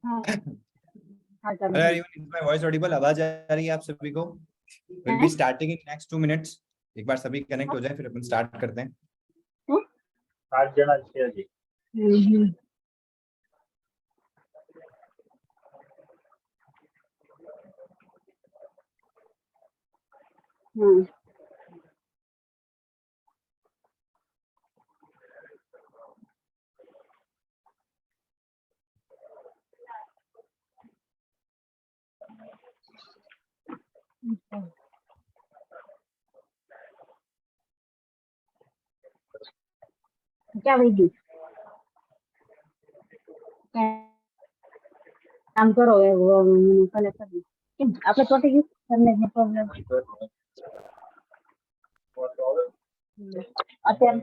हाँ Hello everyone, is my voice audible? आवाज आ रही है आप सभी को? We'll be starting in next 2 minutes. एक बार सभी कनेक्ट हो जाए फिर अपन स्टार्ट करते हैं। 8 जन अच्छे हैं जी। क्या भाई काम करो वो कनेक्ट कर આપણે ચોટી ગયું તમને જે પ્રોબ્લેમ અત્યારે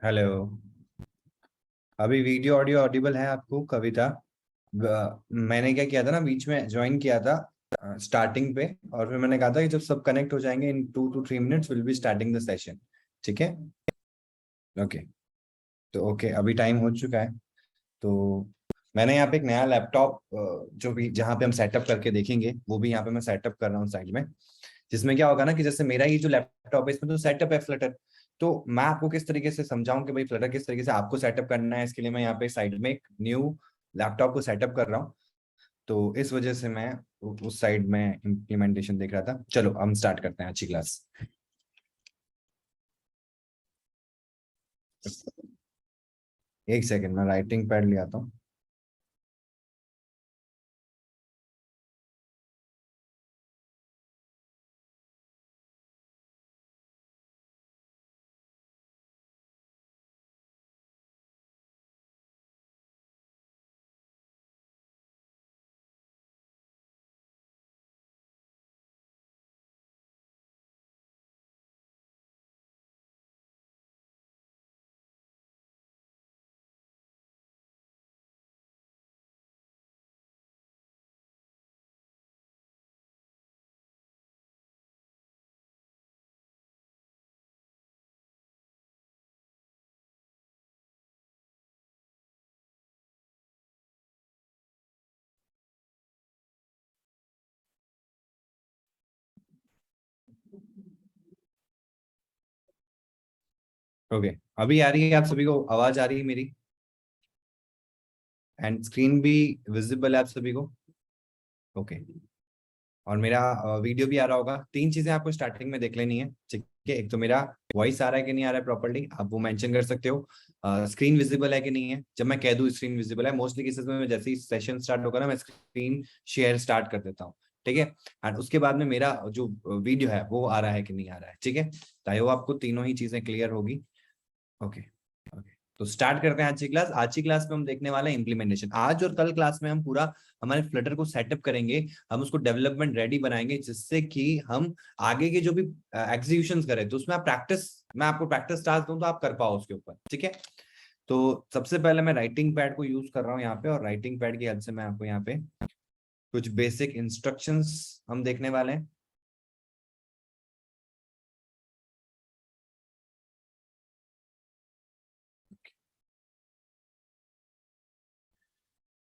हेलो, अभी वीडियो ऑडियो ऑडिबल है आपको? कविता, मैंने क्या किया था ना, बीच में ज्वाइन किया था स्टार्टिंग पे, और फिर मैंने कहा था कि जब सब कनेक्ट हो जाएंगे इन 2 to 3 minutes will be starting the session. ठीक है, ओके। तो ओके, अभी टाइम हो चुका है। तो मैंने यहाँ पे एक नया लैपटॉप जो भी जहाँ पे हम सेटअप करके देखेंगे वो भी यहाँ पे मैं सेटअप कर रहा हूँ साइड में। जिसमें क्या होगा ना कि जैसे मेरा ये जो लैपटॉप है इसमें तो सेटअप है फ्लटर, तो मैं आपको किस तरीके से समझाऊं कि भाई फ्लटर किस तरीके से आपको सेटअप करना है। इसके लिए मैं यहाँ पे साइड में एक न्यू लैपटॉप को सेटअप कर रहा हूँ, तो इस वजह से मैं उस साइड में इम्प्लीमेंटेशन देख रहा था। चलो हम स्टार्ट करते हैं अच्छी क्लास। एक सेकेंड, मैं राइटिंग पैड ले आता हूँ। ओके, अभी आ रही है आप सभी को आवाज? आ रही है मेरी? एंड स्क्रीन भी विजिबल है आप सभी को? ओके, और मेरा वीडियो भी आ रहा होगा। 3 चीजें आपको स्टार्टिंग में देख लेनी है, ठीक है? एक तो मेरा वॉइस आ रहा है कि नहीं आ रहा है प्रॉपर्ली, आप वो मेंशन कर सकते हो। स्क्रीन विजिबल है कि नहीं है, जब मैं कह दूं स्क्रीन विजिबल है, मोस्टली केसेस में जैसे ही सेशन स्टार्ट होगा ना मैं स्क्रीन शेयर स्टार्ट कर देता हूँ, ठीक है? एंड उसके बाद में मेरा जो वीडियो है वो आ रहा है कि नहीं आ रहा है, ठीक है? तो आई होप आपको तीनों ही चीजें क्लियर होगी। ओके ओके, तो स्टार्ट करते हैं आज की क्लास। आज की क्लास में हम देखने वाले हैं इम्प्लीमेंटेशन। आज और कल क्लास में हम पूरा हमारे फ्लटर को सेटअप करेंगे, हम उसको डेवलपमेंट रेडी बनाएंगे, जिससे कि हम आगे के जो भी एग्जीक्यूशन करें तो उसमें आप प्रैक्टिस, मैं आपको प्रैक्टिस टास्क दूं तो आप कर पाओ उसके ऊपर, ठीक है। तो सबसे पहले मैं राइटिंग पैड को यूज कर रहा हूँ यहाँ पे, और राइटिंग पैड की हेल्प से मैं आपको यहाँ पे कुछ बेसिक इंस्ट्रक्शंस हम देखने वाले हैं।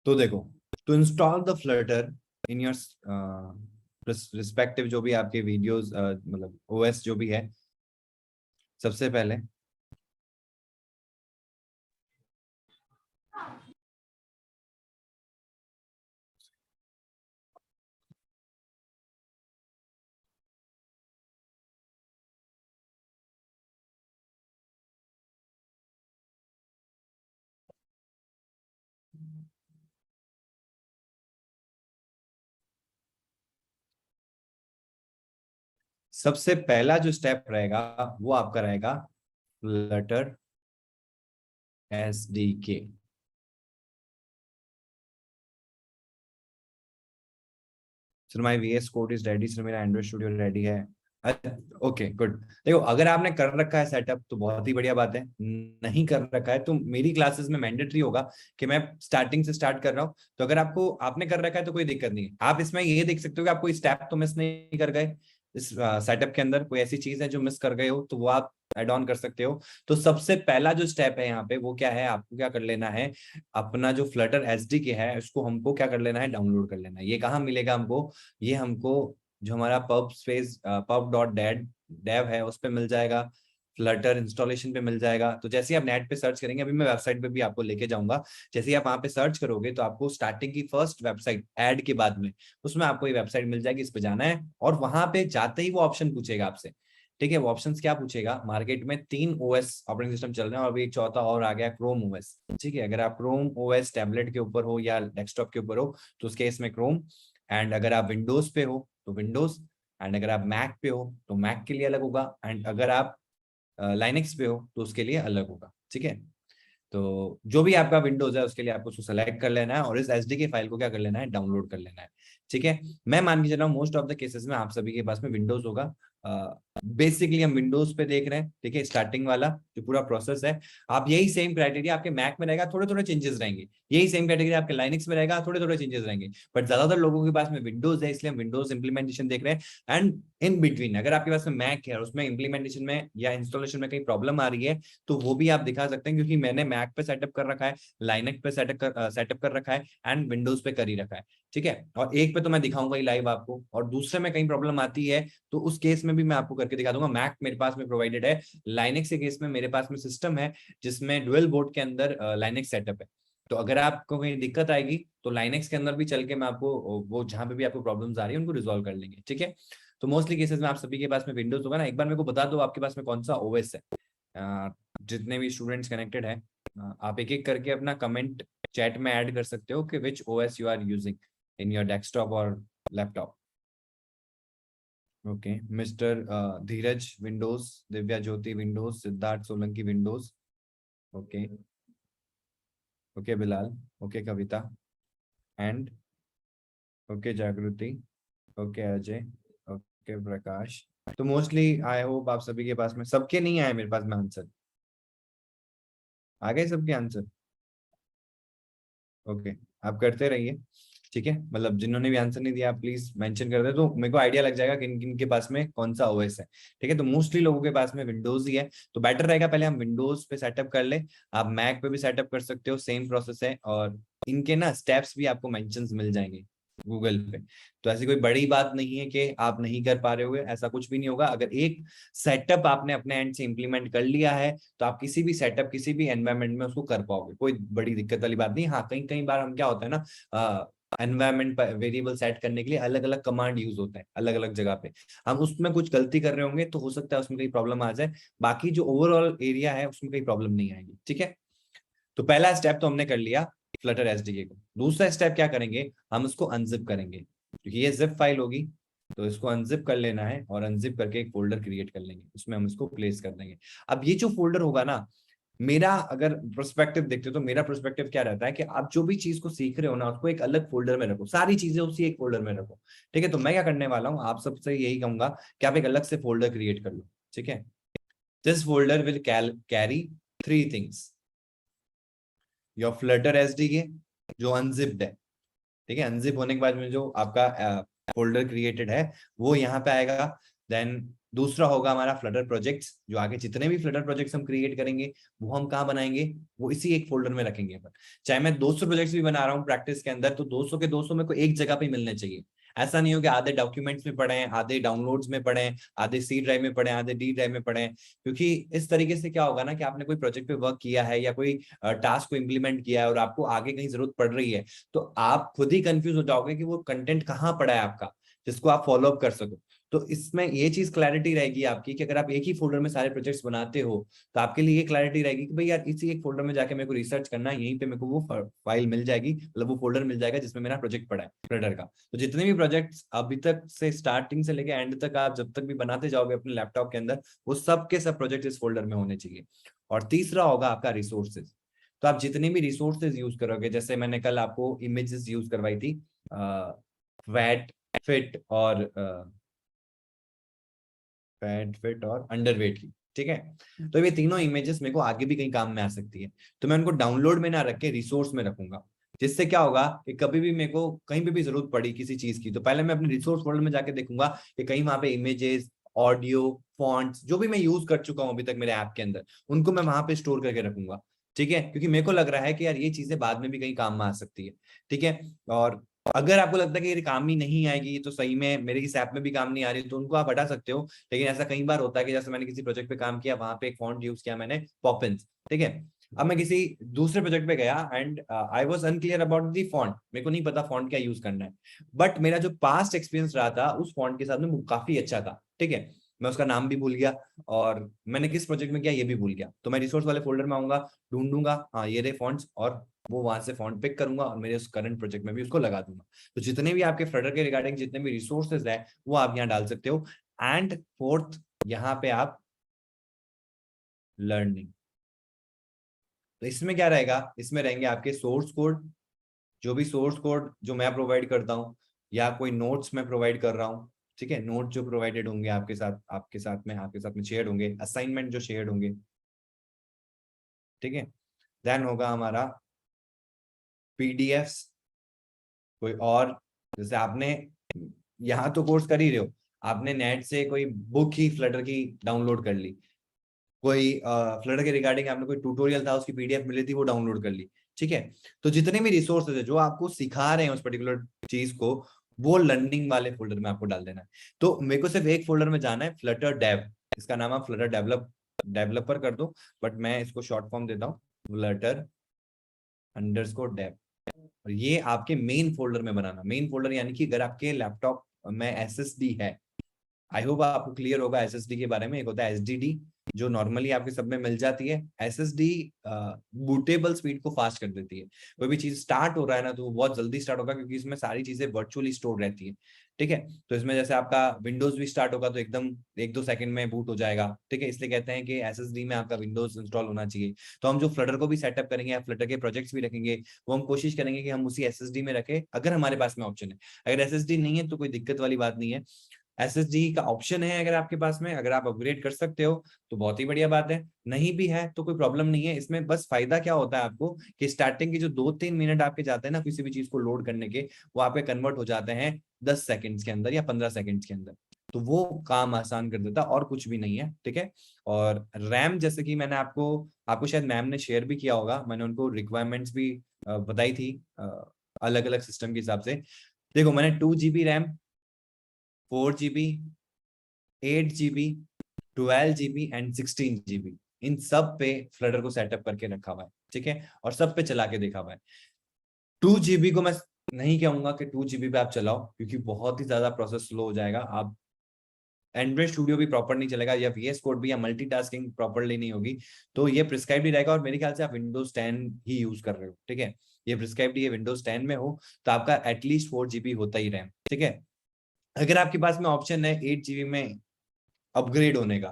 तो देखो, to install the Flutter in your respective जो भी आपके वीडियोस मतलब ओएस जो भी है, सबसे पहले सबसे पहला जो स्टेप रहेगा वो आपका रहेगा Flutter SDK. Sir my VS code is ready, sir मेरा एंड्रॉइड स्टूडियो रेडी है। Okay good. देखो, अगर आपने कर रखा है सेटअप तो बहुत ही बढ़िया बात है, नहीं कर रखा है तो मेरी क्लासेस में मैंडेटरी होगा कि मैं स्टार्टिंग से स्टार्ट कर रहा हूँ। तो अगर आपको आपने कर रखा है तो कोई दिक्कत नहीं है, आप इसमें ये देख सकते हो कि आप कोई स्टेप तो मिस नहीं कर गए। इस सेटअप के अंदर कोई ऐसी चीज है जो मिस कर गए हो तो वो आप एड ऑन कर सकते हो। तो सबसे पहला जो स्टेप है यहाँ पे वो क्या है, आपको क्या कर लेना है, अपना जो फ्लटर एसडीके है उसको हमको क्या कर लेना है, डाउनलोड कर लेना है। ये कहाँ मिलेगा हमको, ये हमको जो हमारा पब स्पेस pub.dev है उस पे मिल जाएगा, फ्लटर इंस्टॉलेशन पे मिल जाएगा। तो जैसे ही आप नेट पे सर्च करेंगे, अभी मैं वेबसाइट पे भी आपको लेके जाऊंगा, जैसे ही आप वहां पे सर्च करोगे तो आपको स्टार्टिंग की फर्स्ट वेबसाइट ऐड के बाद में उसमें आपको ये वेबसाइट मिल जाएगी, इस पे जाना है और वहां पे जाते ही वो ऑप्शन पूछेगा आपसे, ठीक है। वो ऑप्शंस क्या पूछेगा, मार्केट में 3 ओएस ऑपरेटिंग सिस्टम चल रहे हैं और अभी एक चौथा और आ गया क्रोम ओएस, ठीक है। अगर आप क्रोम ओएस टैबलेट के ऊपर हो या डेस्कटॉप के ऊपर हो तो उस केस में क्रोम, एंड अगर आप विंडोज पे हो तो विंडोज, एंड अगर आप मैक पे हो तो मैक के लिए अलग होगा, एंड अगर आप लाइनेक्स पे हो तो उसके लिए अलग होगा, ठीक है। तो जो भी आपका विंडोज है उसके लिए आपको उसको सेलेक्ट कर लेना है और इस एसडीके फाइल को क्या कर लेना है, डाउनलोड कर लेना है, ठीक है। मैं मान के चल रहा हूँ मोस्ट ऑफ द केसेस में आप सभी के पास में विंडोज होगा। बेसिकली हम विंडोज पे देख रहे हैं, ठीक है। स्टार्टिंग वाला जो पूरा प्रोसेस है, आप यही सेम क्राइटेरिया आपके मैक में रहेगा, थोड़े थोड़े चेंजेस रहेंगे। यही सेम क्राइटेरिया आपके लाइनेक्स में रहेगा, थोड़े थोड़े चेंजेस रहेंगे। बट ज्यादातर लोगों के पास में विंडोज है, इसलिए हम विंडोज इंप्लीमेंटेशन देख रहे हैं। एंड इन बिटवीन अगर आपके पास में मैक है और उसमें इंप्लीमेंटेशन में या इंस्टॉलेशन में कहीं प्रॉब्लम आ रही है तो वो भी आप दिखा सकते हैं, क्योंकि मैंने मैक पे सेटअप कर रखा है, लाइनेक्स पे सेटअप कर रखा है, एंड विंडोज पे कर ही रखा है, ठीक है। और एक पे तो मैं दिखाऊंगा ही लाइव आपको, और दूसरे में कहीं प्रॉब्लम आती है तो उस केस में भी मैं आपको करके दिखा दूंगा। मैक मेरे पास में प्रोवाइडेड है, लाइनेक्स के केस में मेरे पास में सिस्टम है जिसमें डुअल बोर्ड के अंदर लाइनेक्स सेटअप है। तो अगर आपको कहीं दिक्कत आएगी तो लाइनेक्स के अंदर भी चल के मैं आपको वो जहां पे भी आपको प्रॉब्लम्स आ रही है उनको रिजॉल्व कर लेंगे, ठीक है। तो मोस्टली केसेस में आप सभी के पास में विंडोज होगा ना। एक बार मेरे को बता दो आपके पास में कौन सा ओएस है, जितने भी स्टूडेंट्स कनेक्टेड है। आप एक एक करके अपना कमेंट चैट में ऐड कर सकते हो कि which OS you are using in your desktop और laptop. Okay, mister Dheeraj Windows, Divya Jyoti Windows, Siddharth Solanki Windows, okay okay Bilal, okay Kavita, and okay Jagriti, okay Ajay, okay Prakash. तो मोस्टली आई होप आप सभी के पास में, सबके नहीं आए मेरे पास में आंसर, आ गए सबके आंसर। ओके, आप करते रहिए, ठीक है। मतलब जिन्होंने भी आंसर नहीं दिया आप प्लीज मेंशन कर दे तो मेरे को आइडिया लग जाएगा किन किन के पास में कौन सा ओएस है, ठीक है। तो मोस्टली लोगों के पास में विंडोज ही है, तो बेटर रहेगा पहले हम विंडोज पे सेटअप कर ले। आप मैक पे भी सेटअप कर सकते हो, सेम प्रोसेस है, और इनके ना स्टेप्स भी आपको मेंशंस मिल जाएंगे गूगल पे। तो ऐसी कोई बड़ी बात नहीं है कि आप नहीं कर पा रहे होगे, ऐसा कुछ भी नहीं होगा। अगर एक सेटअप आपने अपने एंड से इंप्लीमेंट कर लिया है तो आप किसी भी सेटअप किसी भी एनवायरमेंट में उसको कर पाओगे, कोई बड़ी दिक्कत वाली बात नहीं। हाँ, कई कई बार हम क्या होता है ना, एनवायरमेंट वेरिएबल सेट करने के लिए अलग अलग कमांड यूज होता है अलग अलग जगह पे, हम उसमें कुछ गलती कर रहे होंगे तो हो सकता है उसमें कहीं प्रॉब्लम आ जाए। बाकी जो ओवरऑल एरिया है उसमें कोई प्रॉब्लम नहीं आएगी, ठीक है। तो पहला स्टेप तो हमने कर लिया फ्लटर एसडीके को। दूसरा स्टेप क्या करेंगे, हम उसको अनजिप करेंगे, क्योंकि ये जिप फाइल होगी तो इसको अनजिप कर लेना है और अनजिप करके एक फोल्डर क्रिएट कर लेंगे, उसमें हम इसको प्लेस कर देंगे। अब ये जो फोल्डर होगा ना, मेरा अगर पर्सपेक्टिव देखते हो तो मेरा पर्सपेक्टिव क्या रहता है कि आप जो भी चीज को सीख रहे हो ना उसको एक अलग फोल्डर में रखो, सारी चीजें उसी एक फोल्डर में रखो। ठीक है, तो मैं क्या करने वाला हूँ, आप सबसे यही कहूंगा कि आप एक अलग से फोल्डर क्रिएट कर लो। ठीक है, this folder will carry 3 things. Your Flutter SDK जो अनजिप्ड है, ठीक है, अनजिप होने के बाद में जो आपका फोल्डर क्रिएटेड है वो यहाँ पे आएगा। देन दूसरा होगा हमारा फ्लटर प्रोजेक्ट्स, जो आगे जितने भी फ्लटर प्रोजेक्ट्स हम क्रिएट करेंगे वो हम कहाँ बनाएंगे, वो इसी एक फोल्डर में रखेंगे अपन। चाहे मैं 200 प्रोजेक्ट्स भी बना रहा हूँ प्रैक्टिस के अंदर, तो 200 के 200 मेरे को एक जगह पे मिलने चाहिए। ऐसा नहीं हो कि आधे डॉक्यूमेंट्स में पड़े हैं, आधे डाउनलोड्स में पड़े हैं, आधे सी ड्राइव में पड़े हैं, आधे डी ड्राइव में पड़े हैं। क्योंकि इस तरीके से क्या होगा ना कि आपने कोई प्रोजेक्ट पे वर्क किया है या कोई टास्क को इम्प्लीमेंट किया है और आपको आगे कहीं जरूरत पड़ रही है, तो आप खुद ही कंफ्यूज हो जाओगे कि वो कंटेंट कहाँ पड़ा है आपका, जिसको आप फॉलो अप कर सको। तो इसमें ये चीज क्लैरिटी रहेगी आपकी कि अगर आप एक ही फोल्डर में सारे प्रोजेक्ट्स बनाते हो तो आपके लिए ये क्लैरिटी रहेगी कि भाई यार इसी एक फोल्डर में जाके मेरे को रिसर्च करना है, यहीं पे मेरे को वो फाइल मिल जाएगी, मतलब वो फोल्डर मिल जाएगा जिसमें मेरा प्रोजेक्ट पड़ा है फ्लटर का। तो जितने भी प्रोजेक्ट्स अभी तक से स्टार्टिंग से लेके एंड तक आप जब तक भी बनाते जाओगे अपने लैपटॉप के अंदर, वो सब के सब प्रोजेक्ट इस फोल्डर में होने चाहिए। और तीसरा होगा आपका रिसोर्सेज। तो आप जितने भी रिसोर्सेज यूज करोगे, जैसे मैंने कल आपको इमेजेस यूज करवाई थी, फैट फिट और अंडरवेट की, ठीक है, तो ये तीनों इमेजेस मेरे को आगे भी कहीं काम में आ सकती है। तो मैं उनको डाउनलोड में ना रख के रिसोर्स में रखूंगा, जिससे क्या होगा कि कभी भी मेरे को कहीं पे भी जरूरत पड़ी किसी चीज की, तो पहले मैं अपने रिसोर्स फोल्डर में जाके देखूंगा कि कहीं वहां पे इमेजेस, ऑडियो, फॉन्ट्स जो भी मैं यूज कर चुका हूं अभी तक मेरे ऐप के अंदर, उनको मैं वहां पे स्टोर करके रखूंगा। ठीक है, क्योंकि मेरे को लग रहा है कि यार ये चीजें बाद में भी कहीं काम में आ सकती है। ठीक है, और अगर आपको लगता है कि ये काम ही नहीं आएगी, तो सही में मेरे इस ऐप में भी काम नहीं आ रही, तो उनको आप हटा सकते हो। लेकिन ऐसा कई बार होता है कि जैसे मैंने किसी प्रोजेक्ट पे काम किया, वहां पे एक फॉन्ट यूज किया मैंने, पॉपिंस, ठीक है, अब मैं किसी दूसरे प्रोजेक्ट पे गया and I was unclear about the font, मेरे को नहीं पता फॉन्ट क्या यूज करना है, बट मेरा जो पास्ट एक्सपीरियंस रहा था उस फॉन्ट के साथ में वो काफी अच्छा था। ठीक है, मैं उसका नाम भी भूल गया और मैंने किस प्रोजेक्ट में किया ये भी भूल गया, तो मैं रिसोर्स वाले फोल्डर में आऊंगा, ढूंढूंगा, हाँ ये रहे फॉन्ट्स, और वो वहां से फॉन्ट पिक करूंगा और मेरे उस करंट प्रोजेक्ट में भी उसको लगा दूंगा। तो जितने भी आपके फ्लटर के रिगार्डिंग जितने भी रिसोर्सेज है वो आप यहाँ डाल सकते हो। एंड फोर्थ, यहाँ पे आप लर्निंग, तो इसमें क्या रहेगा, इसमें रहेंगे आपके सोर्स कोड, जो भी सोर्स कोड जो मैं प्रोवाइड करता हूँ या कोई नोट्स मैं प्रोवाइड कर रहा हूँ। ठीक है, नोट जो प्रोवाइडेड होंगे आपके साथ में शेयर होंगे, असाइनमेंट जो शेयर होंगे। ठीक है, देन होगा हमारा पीडीएफ्स, कोई और, जैसे आपने यहाँ तो कोर्स कर ही रहे हो, आपने नेट से कोई बुक ही फ्लटर की डाउनलोड कर ली, कोई फ्लटर के रिगार्डिंग आपने कोई ट्यूटोरियल था उसकी पीडीएफ मिली थी वो डाउनलोड कर ली। ठीक है, तो जितने भी रिसोर्सेज है जो आपको सिखा रहे हैं उस पर्टिकुलर चीज को, वो लर्निंग वाले फोल्डर में आपको डाल देना है। तो मेरे को सिर्फ एक फोल्डर में जाना है, फ्लटर डेव, इसका नाम आप फ्लटर डेवलपर कर दो, बट मैं इसको शॉर्ट फॉर्म देता हूँ, फ्लटर अंडरस्कोर डेव। और ये आपके मेन फोल्डर में बनाना, मेन फोल्डर यानी कि अगर आपके लैपटॉप में एसएसडी है, आई होप आपको क्लियर होगा एसएसडी के बारे में, एक होता है एसडीडी जो नॉर्मली आपके सब में मिल जाती है। एसएसडी बूटेबल स्पीड को फास्ट कर देती है, कोई भी चीज स्टार्ट हो रहा है ना तो वो बहुत जल्दी स्टार्ट होगा क्योंकि इसमें सारी चीजें वर्चुअली स्टोर रहती है। ठीक है, तो इसमें जैसे आपका विंडोज भी स्टार्ट होगा तो एकदम 1-2 सेकंड में बूट हो जाएगा। ठीक है, इसलिए कहते हैं कि एसएसडी में आपका विंडोज इंस्टॉल होना चाहिए। तो हम जो फ्लटर को भी सेटअप करेंगे या फ्लटर के प्रोजेक्ट्स भी रखेंगे, वो हम कोशिश करेंगे कि हम उसी एसएसडी में रखें, अगर हमारे पास में ऑप्शन है। अगर एसएसडी नहीं है तो कोई दिक्कत वाली बात नहीं है, एसएसडी का ऑप्शन है अगर आपके पास में, अगर आप अपग्रेड कर सकते हो तो बहुत ही बढ़िया बात है, नहीं भी है तो कोई प्रॉब्लम नहीं है। इसमें बस फायदा क्या होता है आपको कि स्टार्टिंग के जो 2-3 मिनट आपके जाते हैं ना किसी भी चीज को लोड करने के, वो आपके कन्वर्ट हो जाते हैं 10 सेकंड्स के अंदर या 15 सेकंड्स के अंदर, तो वो काम आसान कर देता और कुछ भी नहीं है। ठीक है, और रैम जैसे कि मैंने आपको शायद मैम ने शेयर भी किया होगा, मैंने उनको रिक्वायरमेंट्स भी बताई थी अलग अलग सिस्टम के हिसाब से। देखो मैंने 2 GB RAM, 4 GB, 8 GB, 12 GB and 16 GB, इन सब पे फ्लटर को सेटअप करके रखा हुआ है। ठीक है, और सब पे चला के देखा हुआ है। 2 GB को मैं नहीं कहूंगा कि 2 GB पे आप चलाओ क्योंकि बहुत ही ज्यादा प्रोसेस स्लो हो जाएगा, आप एंड्रॉइड स्टूडियो भी प्रॉपर नहीं चलेगा या VS कोड भी, या मल्टीटास्किंग प्रॉपरली नहीं होगी, तो ये प्रिस्क्राइब ही रहेगा। और मेरे ख्याल से आप विंडोज 10 ही यूज कर रहे हो। ठीक है, ये प्रिस्क्राइब ये विंडोज 10 में हो तो आपका एटलीस्ट 4 GB होता ही रैम। ठीक है, अगर आपके पास में ऑप्शन है 8 GB में अपग्रेड होने का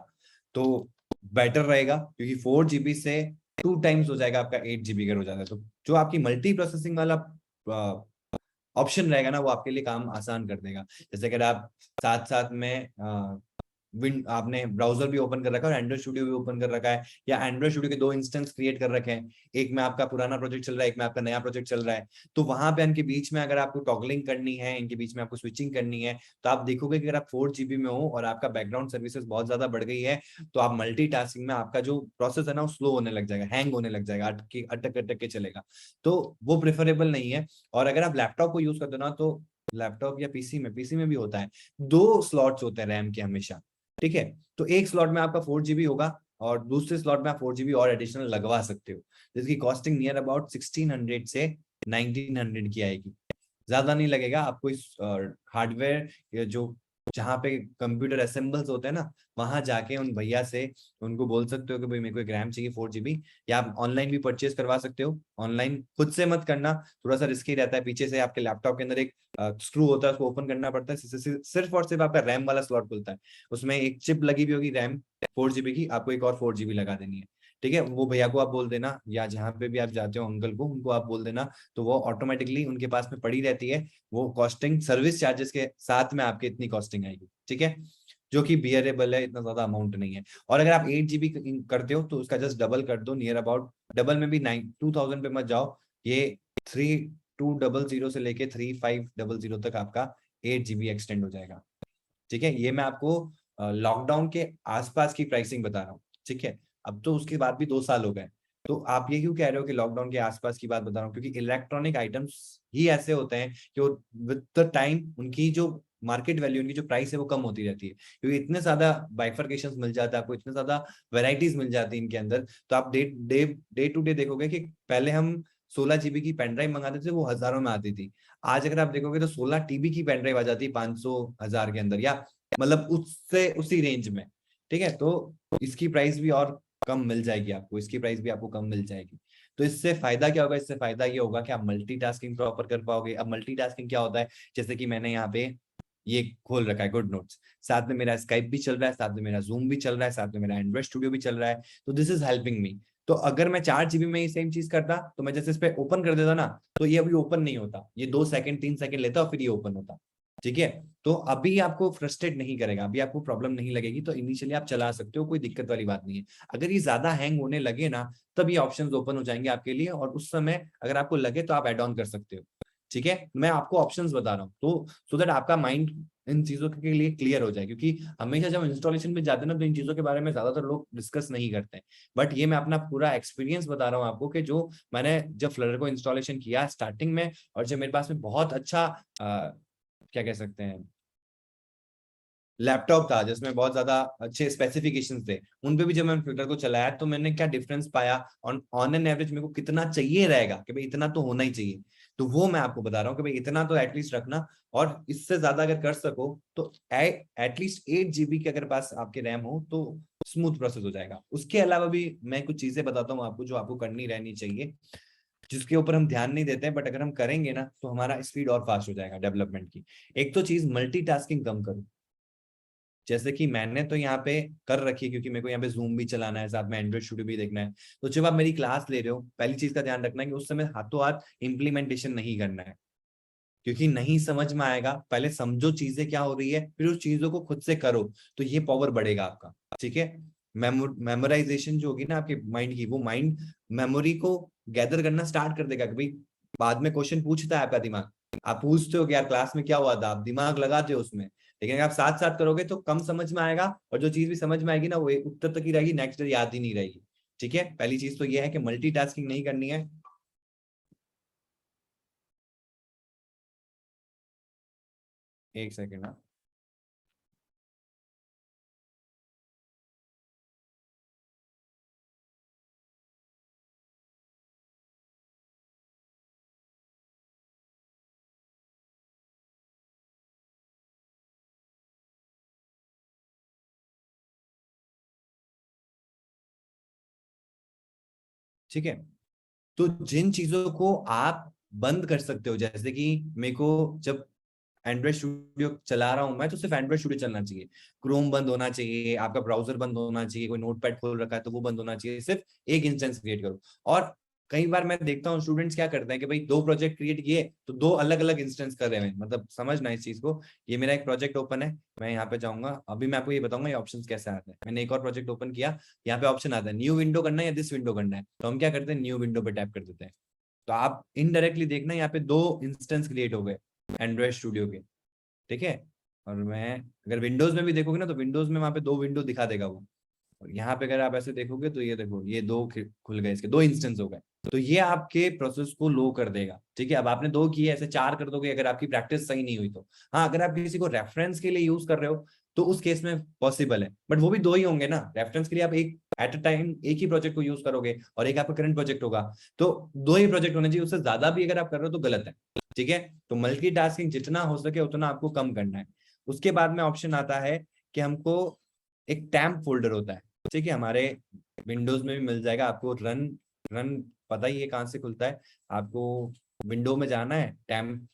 तो बेटर रहेगा, क्योंकि 4 GB से 2 टाइम्स हो जाएगा आपका 8 GB अगर हो जाता है तो। जो आपकी मल्टी प्रोसेसिंग वाला ऑप्शन रहेगा ना, वो आपके लिए काम आसान कर देगा। जैसे अगर आप साथ साथ में विंड आपने ब्राउजर भी ओपन कर रखा है और एंड्रॉइड स्टूडियो भी ओपन कर रखा है, या एंड्रॉइड स्टूडियो के 2 इंस्टेंस क्रिएट कर रखे हैं, एक में आपका पुराना प्रोजेक्ट चल रहा है, एक में आपका नया प्रोजेक्ट चल रहा है, तो वहां पे इनके बीच में अगर आपको टॉगलिंग करनी है, इनके बीच में आपको स्विचिंग करनी है, तो आप देखोगे कि अगर आप 4 GB में हो और आपका बैकग्राउंड सर्विसेज बहुत ज्यादा बढ़ गई है, तो आप मल्टीटास्किंग में आपका जो प्रोसेस है ना वो स्लो होने लग जाएगा, हैंग होने लग जाएगा, अटक अटक के चलेगा, तो वो प्रेफरेबल नहीं है। और अगर आप लैपटॉप को यूज करते हो ना, तो लैपटॉप या पीसी में भी होता है, 2 स्लॉट्स होते हैं रैम के हमेशा, ठीक है। तो एक स्लॉट में आपका 4 GB होगा और दूसरे स्लॉट में आप 4 GB और एडिशनल लगवा सकते हो, जिसकी कॉस्टिंग नियर अबाउट 1600 से 1900 की आएगी। ज्यादा नहीं लगेगा आपको इस हार्डवेयर जो जहाँ पे कंप्यूटर असेंबल्स होते हैं ना, वहां जाके उन भैया से उनको बोल सकते हो कि भाई मेरे को एक रैम चाहिए 4 GB, या आप ऑनलाइन भी परचेज करवा सकते हो। ऑनलाइन खुद से मत करना, थोड़ा सा रिस्की रहता है, पीछे से आपके लैपटॉप के अंदर एक स्क्रू होता है, उसको ओपन करना पड़ता है, सिर्फ और सिर्फ आपका रैम वाला स्लॉट खुलता है, उसमें एक चिप लगी हुई होगी रैम 4 GB की, आपको एक और 4 GB लगा देनी है, ठीक है। वो भैया को आप बोल देना, या जहाँ पे भी आप जाते हो अंकल को, उनको आप बोल देना, तो वो ऑटोमेटिकली उनके पास में पड़ी रहती है, वो कॉस्टिंग सर्विस चार्जेस के साथ में आपके इतनी कॉस्टिंग आएगी, ठीक है, जो कि बियरेबल है, इतना ज्यादा अमाउंट नहीं है। और अगर आप 8 GB करते हो तो उसका जस्ट डबल कर दो, नियर अबाउट डबल में भी 2000 पे मत जाओ, ये 3200 से लेके 3500 तक आपका 8 GB एक्सटेंड हो जाएगा, ठीक है। ये मैं आपको लॉकडाउन के आसपास की प्राइसिंग बता रहा हूँ, ठीक है। अब तो उसके बाद भी 2 साल हो गए, तो आप ये क्यों कह रहे हो कि लॉकडाउन के आसपास की बात बता रहा हूँ, क्योंकि इलेक्ट्रॉनिक आइटम्स ही ऐसे होते हैं कि विद द टाइम उनकी जो मार्केट वैल्यू, उनकी जो प्राइस है वो कम होती रहती है, क्योंकि इतने ज्यादा बाइफर्केशन मिल जाता है आपको, इतने ज्यादा वेराइटीज मिल जाती है इनके अंदर। तो आप डे टू डे देखोगे कि पहले हम 16 GB की पेन ड्राइव मंगाते थे, वो हजारों में आती थी। आज अगर आप देखोगे तो 16 TB की पेन ड्राइव आ जाती है 500 1000 के अंदर, या मतलब उससे उसी रेंज में, ठीक है। तो इसकी प्राइस भी और कम मिल जाएगी आपको, इसकी प्राइस भी आपको कम मिल जाएगी। तो इससे फायदा क्या होगा, इससे फायदा ये होगा कि आप मल्टीटास्किंग प्रॉपर कर पाओगे। अब मल्टीटास्किंग क्या होता है, जैसे कि मैंने यहाँ पे ये खोल रखा है गुड नोट्स, साथ में मेरा स्काइप भी चल रहा है, साथ में मेरा जूम भी चल रहा है, साथ में मेरा एंड्रॉइड स्टूडियो भी चल रहा है, तो दिस इज हेल्पिंग मी। तो अगर मैं 4 GB में ये सेम चीज करता, तो मैं जैसे इस पे ओपन कर देता ना, तो ये अभी ओपन नहीं होता, ये 2 सेकंड 3 सेकंड लेता और फिर ये ओपन होता, ठीक है। तो अभी आपको फ्रस्ट्रेट नहीं करेगा, अभी आपको प्रॉब्लम नहीं लगेगी, तो इनिशियली आप चला सकते हो, कोई दिक्कत वाली बात नहीं है। अगर ये ज्यादा हैंग होने लगे ना, तब ये ऑप्शंस ओपन हो जाएंगे आपके लिए, और उस समय अगर आपको लगे तो आप एड ऑन कर सकते हो, ठीक है। मैं आपको ऑप्शंस बता रहा हूँ, तो सो दैट आपका माइंड इन चीजों के लिए क्लियर हो जाए, क्योंकि हमेशा जब इंस्टॉलेशन में जाते हैं ना, तो इन चीजों के बारे में ज्यादातर लोग डिस्कस नहीं करते हैं। बट ये मैं अपना पूरा एक्सपीरियंस बता रहा हूँ आपको, कि जो मैंने जब फ्लटर को इंस्टॉलेशन किया स्टार्टिंग में, और जब मेरे पास में बहुत अच्छा क्या कह सकते हैं लैपटॉप था जिसमें बहुत ज्यादा अच्छे स्पेसिफिकेशंस थे, उन पे भी जब मैंने फ्लिटर को चलाया, तो मैंने क्या डिफरेंस पाया, ऑन एन एवरेज मेरे को कितना चाहिए रहेगा, कि भाई इतना तो होना ही चाहिए। तो वो मैं आपको बता रहा हूँ कि भाई इतना तो एटलीस्ट रखना, और इससे ज्यादा अगर कर सको तो एटलीस्ट 8 GB के अगर पास आपके रैम हो तो स्मूथ प्रोसेस हो जाएगा। उसके अलावा भी मैं कुछ चीजें बताता हूँ आपको, जो आपको करनी रहनी चाहिए, जिसके ऊपर हम ध्यान नहीं देते हैं, बट अगर हम करेंगे ना, तो हमारा स्पीड और फास्ट हो जाएगा डेवलपमेंट की। एक तो चीज मल्टीटास्किंग कम करो, जैसे कि मैंने तो यहाँ पे कर रखी है, क्योंकि मेरे को यहाँ पे जूम भी चलाना है, साथ में एंड्रॉइड स्टूडियो भी देखना है। तो जब आप मेरी क्लास ले रहे हो, पहली चीज का ध्यान रखना है कि उस समय हाथों हाथ इम्प्लीमेंटेशन नहीं करना है, क्योंकि नहीं समझ में आएगा। पहले समझो चीजें क्या हो रही है, फिर उस चीजों को खुद से करो, तो ये पावर बढ़ेगा आपका, ठीक है। मेमोराइजेशन जो होगी ना आपके माइंड की, वो माइंड मेमोरी को गैदर करना स्टार्ट कर देगा, कि भाई बाद में क्वेश्चन पूछता है आपका दिमाग, आप पूछते हो कि यार क्लास में क्या हुआ था, आप दिमाग लगाते हो उसमें। लेकिन अगर आप साथ साथ करोगे तो कम समझ में आएगा, और जो चीज भी समझ में आएगी ना, वो एक उत्तर तक ही रहेगी, नेक्स्ट डे याद ही नहीं रहेगी, ठीक है। पहली चीज तो ये है कि मल्टीटास्किंग नहीं करनी है। एक सेकेंड ना, ठीक है। तो जिन चीजों को आप बंद कर सकते हो, जैसे कि मेरे को जब एंड्रॉइड स्टूडियो चला रहा हूं मैं तो सिर्फ एंड्रॉइड स्टूडियो चलना चाहिए, क्रोम बंद होना चाहिए, आपका ब्राउजर बंद होना चाहिए, कोई नोटपैड खोल रखा है तो वो बंद होना चाहिए, सिर्फ एक इंस्टेंस क्रिएट करो। और कई बार मैं देखता हूँ स्टूडेंट्स क्या करते हैं कि भाई 2 प्रोजेक्ट क्रिएट किए तो 2 अलग अलग इंस्टेंस कर रहे हैं, मतलब समझना इस चीज को। ये मेरा एक प्रोजेक्ट ओपन है, मैं यहाँ पे जाऊंगा, अभी मैं आपको ये बताऊंगा ये ऑप्शंस कैसे आते हैं। मैंने एक और प्रोजेक्ट ओपन किया, यहाँ पे ऑप्शन आता है न्यू विंडो करना है या दिस विंडो करना है, तो हम क्या करते हैं न्यू विंडो पे टैप कर देते हैं। तो आप इनडायरेक्टली देखना यहाँ पे 2 इंस्टेंस क्रिएट हो गए एंड्रॉइड स्टूडियो के, ठीक है। और मैं अगर विंडोज में भी देखोगे ना तो विंडोज में वहां पे 2 विंडो दिखा देगा वो। और यहाँ पे अगर आप ऐसे देखोगे तो ये देखो ये 2 खुल गए, इसके 2 इंस्टेंस हो गए। तो ये आपके प्रोसेस को लो कर देगा, ठीक है। अब आपने 2 किए, ऐसे 4 कर दोगे अगर आपकी प्रैक्टिस सही नहीं हुई तो। हाँ, अगर आप किसी को रेफरेंस के लिए यूज कर रहे हो तो उस केस में पॉसिबल है, बट वो भी 2 ही होंगे ना। रेफरेंस के लिए आप एक एट अ टाइम एक ही प्रोजेक्ट को यूज करोगे और एक आपका करंट प्रोजेक्ट होगा, तो 2 ही प्रोजेक्ट होने चाहिए, उससे ज्यादा भी अगर आप कर रहे हो तो गलत है, ठीक है। तो मल्टीटास्किंग जितना हो सके उतना आपको कम करना है। उसके बाद में ऑप्शन आता है कि हमको एक टैम्प फोल्डर होता है, ठीक है, हमारे विंडोज में भी मिल जाएगा आपको। रन रन पता ही है कहाँ से खुलता है, आपको विंडो में जाना है, टैम्प